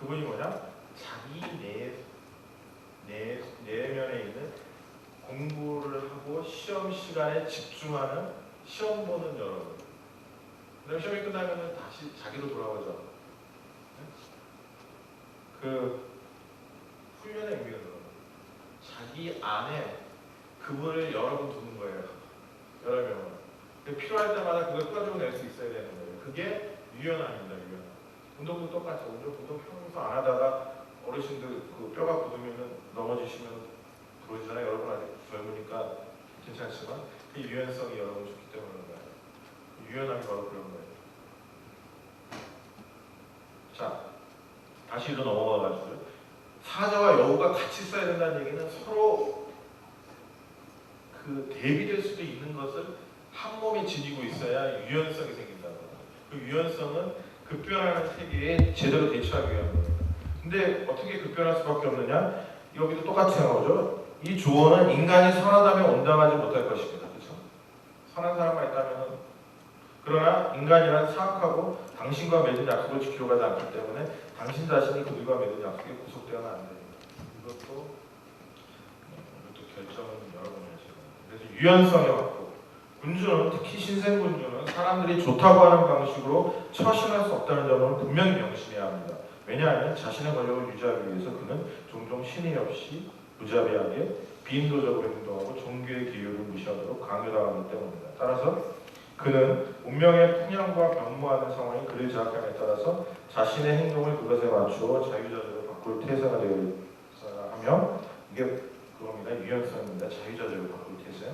B: 그분이 뭐냐? 자기 내면에 있는 공부를 하고 시험 시간에 집중하는 시험 보는 여러분. 그다음 시험이 끝나면은 다시 자기로 돌아오죠. 그 훈련의 의미가 들어요. 자기 안에 그분을 여러분 두는 거예요. 여러 명은. 필요할 때마다 그걸 끌어내고 낼 수 있어야 되는 거예요. 그게 유연함입니다. 유연함. 운동도 똑같죠. 운동 평소 안 하다가 어르신들 그 뼈가 굳으면 넘어지시면 그러잖아요. 여러분 아직 젊으니까 괜찮지만 그 유연성이 여러분 좋기 때문에 그런 거예요. 유연함이 바로 그런 거예요. 자, 다시 이로 넘어가가지고 사자와 여우가 같이 써야 된다는 얘기는 서로 그 대비될 수도 있는 것을 한 몸에 지니고 있어야 유연성이 생긴다고. 그 유연성은 급변하는 세계에 제대로 대처하기 위한 거예요. 근데 어떻게 급변할 수밖에 없느냐? 여기도 똑같이 나오죠. 이 조언은 인간이 선하다면 온당하지 못할 것입니다. 그렇죠? 선한 사람만 있다면 그러나 인간이란 사악하고 당신과 맺은 약속을 지키려고 하지 않기 때문에 당신 자신이 그들과 맺은 약속에 구속되어는 안 됩니다. 이것도 결정은 여러분이 하시고 그래서 유연성에 맞고 군주는 특히 신생군주는 사람들이 좋다고 하는 방식으로 처신할 수 없다는 점을 분명히 명심해야 합니다. 왜냐하면 자신의 권력을 유지하기 위해서 그는 종종 신의 없이 무자비하게 비인도적으로 행동하고 종교의 기율을 무시하도록 강요당하기 때문입니다. 따라서 그는 운명의 풍향과 변모하는 상황이 그를 제약함에 따라서 자신의 행동을 그것에 맞추어 자유자재로 바꿀 태세가 되어야 하며 이게 그겁니다. 유연성입니다. 자유자재로 바꿀 태세.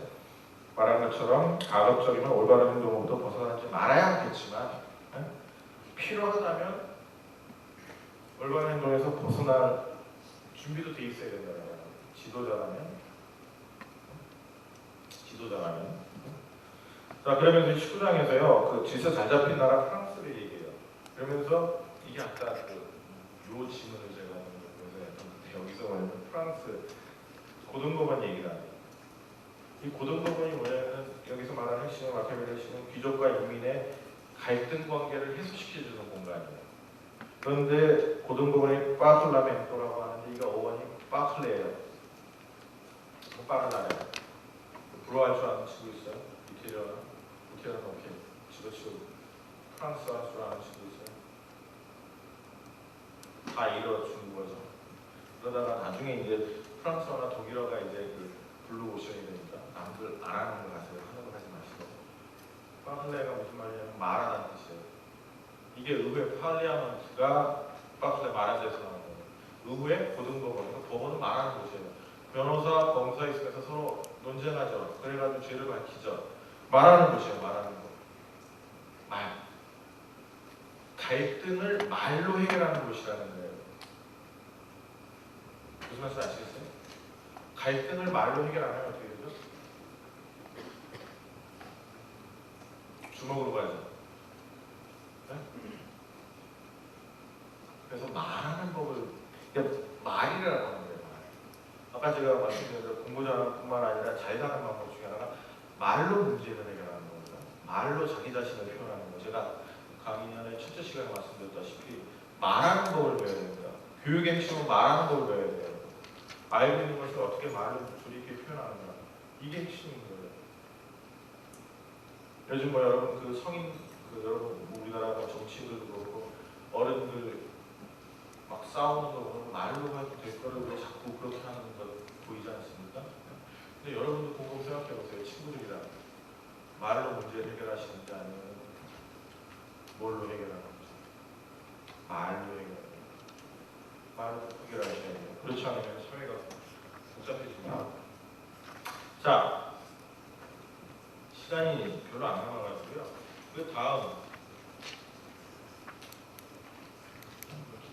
B: 말한 것처럼 가급적이면 올바른 행동으로부터 벗어나지 말아야 하겠지만 필요하다면 올바른 행동에서 벗어날 준비도 돼 있어야 된다는 거예요. 지도자라면. 자, 그러면서 19장에서요, 그 질서 잘 잡힌 나라 프랑스를 얘기해요. 그러면서 이게 아까 요 지문을 제가 여기서 말하는 프랑스 고등법원 얘기를 합니다. 이 고등법원이 뭐냐면 여기서 말하는 핵심은 마키아벨리의 핵심은 귀족과 인민의 갈등 관계를 해소시켜주는 공간이에요. 그런데 고등법원이 파틀라멘토라고 하는데 이거 어원이 파틀레예요. 빠른 아래. 불어할 줄 아는 친구 있어요? 이태리어는 오케이. 지도치고 프랑스어 할 줄 아는 친구 있어요? 다 잃어준 거죠. 그러다가 나중에 이제 프랑스어나 독일어가 이제 그 블루 오션이 되니까 남들 안 하는 거 가세요. 하는 거 하지 마시고. 파틀레가 무슨 말이냐면 말하는 뜻이에요. 이게 의회 파리아먼트가 파틀레 말하자에서 나온 거예요. 의회 고등법원, 법원은 말하는 곳이에요. 변호사, 검사 있으면서 서로 논쟁하죠. 그래가지고 죄를 밝히죠. 말하는 곳이에요. 말하는 곳. 말. 갈등을 말로 해결하는 곳이라는 거예요. 무슨 말인지 아시겠어요? 갈등을 말로 해결 안 하면 어떻게 되죠? 주먹으로 가죠. 네? 그래서 말하는 법을 그러니까 말이라고 하는 거예요. 아까 제가 말씀드린 대로 공부 잘하는뿐만 아니라 잘 사는 방법 중에 하나가 말로 문제를 해결하는 겁니다. 말로 자기 자신을 표현하는 거. 제가 강의 안에 첫째 시간에 말씀드렸다시피 말하는 법을 배워야 됩니다. 교육의 핵심은 말하는 법을 배워야 돼요. 알고 있는 것을 어떻게 말로 조리있게 표현하는가. 이게 핵심인 거예요. 요즘 뭐 여러분 그 성인 여러분 우리나라 정치인들도 그렇고 어른들 막 싸우는 거 보면 말로 해도 될 거를 왜 자꾸 그렇게 하는 거 보이지 않습니까? 근데 여러분도 곰곰 생각해 보세요. 친구들이랑 말로 문제를 해결하시는지 아니면 뭘로 해결하는지. 말로 해결하는 말로 해결하셔야 돼요. 그렇지 않으면 사회가 복잡해집니다. 자, 시간이 별로 안 남아가지고요. 그 다음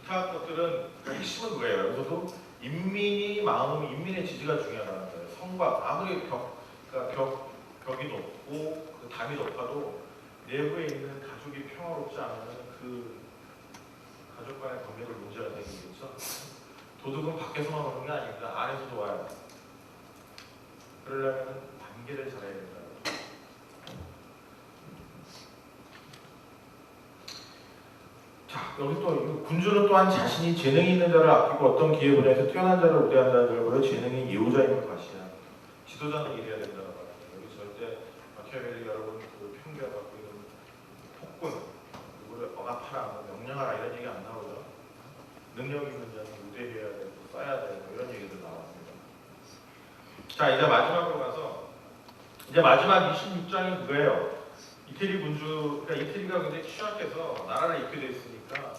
B: 기타 것들은 핵심은 그거예요. 여기서도 인민의 마음, 인민의 지지가 중요하다는 거예요. 성곽 아무리 벽이 높고 그 담이 높아도 내부에 있는 가족이 평화롭지 않으면 그 가족 간의 관계가 문제가 생기겠죠. 도둑은 밖에서만 오는 게 아닙니다. 안에서도 와요. 그러려면 관계를 잘해야 된다. 자, 여기 또 군주는 또한 자신이 재능이 있는 자를 아끼고 어떤 기회 분야에서 뛰어난 자를 우대한다는 결과로 재능이 예우자임을 과시한 지도자는 이래야 된다는 거예요. 여기 절대 마키아벨리 여러분 그 편견 갖고 있는 폭군 누구를 억압하라, 명령하라 이런 얘기 안 나오죠. 능력 있는 자는 우대해야 되고 써야 되고 이런 얘기들 나왔습니다. 자, 이제 마지막으로 가서 이제 마지막 26장이 그거예요. 이태리 군주, 그러니까 이태리가 굉장히 취약해서 나라를 잃게 돼 있으니까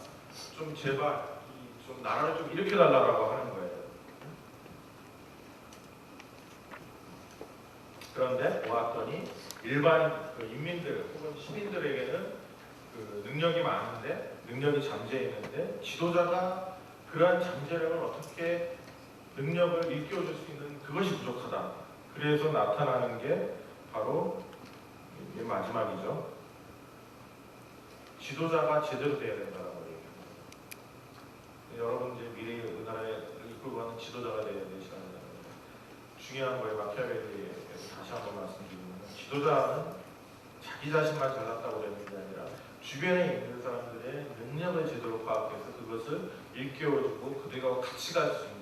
B: 좀 제발 좀 나라를 좀 일으켜달라고 하는 거예요. 그런데 보았더니 일반 인민들 혹은 시민들에게는 그 능력이 많은데 능력이 잠재해 있는데 지도자가 그러한 잠재력을 어떻게 능력을 일깨워줄 수 있는 그것이 부족하다. 그래서 나타나는 게 바로 이게 마지막이죠. 지도자가 제대로 돼야 된다고 얘기합니다. 여러분 이제 미래의 우리나라를 이끌고 가는 지도자가 돼야 되는 시간이라는 거예요. 중요한 거예요. 마키아벨리에서 다시 한번 말씀드리면 지도자는 자기 자신만 잘났다고 되는 게 아니라 주변에 있는 사람들의 능력을 제대로 파악해서 그것을 일깨워주고 그들과 같이 갈 수 있는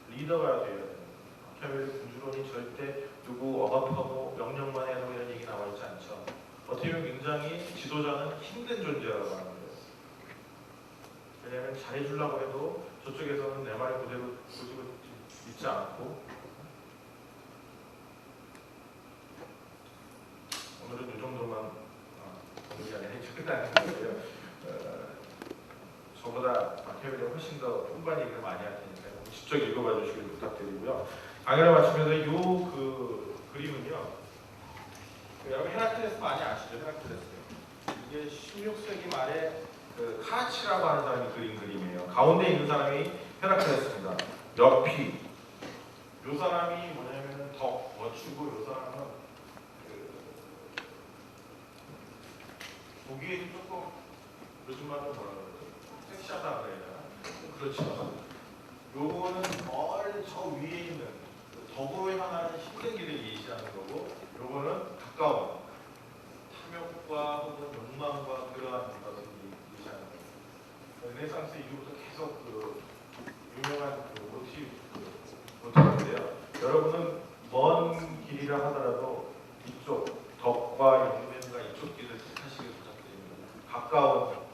B: 리더가 되어야 됩니다. 마키아벨리 군주론이 절대 누구 억압하고 명령만 해도 이런 얘기 나와 있지 않죠. 어떻게 보면 굉장히 지도자는 힘든 존재라고 하는 거예요. 왜냐하면 잘해주려고 해도 저쪽에서는 내 말을 그대로 고집을 믿지 않고 오늘은 이 정도만 공부 안에 끝나는 거예요. 저보다 마키아벨리가 훨씬 더 풍부한 얘기를 많이 할 테니까 직접 읽어봐 주시길 부탁드리고요. 강연을 마치면서 이 그림은요. 여러분 헤라클레스 많이 아시죠? 헤라클레스. 이게 16세기 말에 그 카라치라고 하는 사람이 그린 그림이에요. 가운데 있는 사람이 헤라클레스입니다. 옆이 이 사람이 뭐냐면 덕, 멋지고 이 사람은 보기에는 조금 요즘 말로 뭐라 그러죠? 섹시하다 그래야 되나? 그렇죠. 요거는 멀리 저 위에 있는 덕으로 향하는 힘든 길을 예시하는 거고 요거는 가까운 탐욕과 혹은 욕망과 그러한 것을 예시하는 거예요. 르네상스 이후부터 계속 그 유명한 모티브인데요. 여러분은 먼 길이라 하더라도 이쪽 덕과 용맹과 이쪽 길을 택하시길 부탁드립니다. 가까운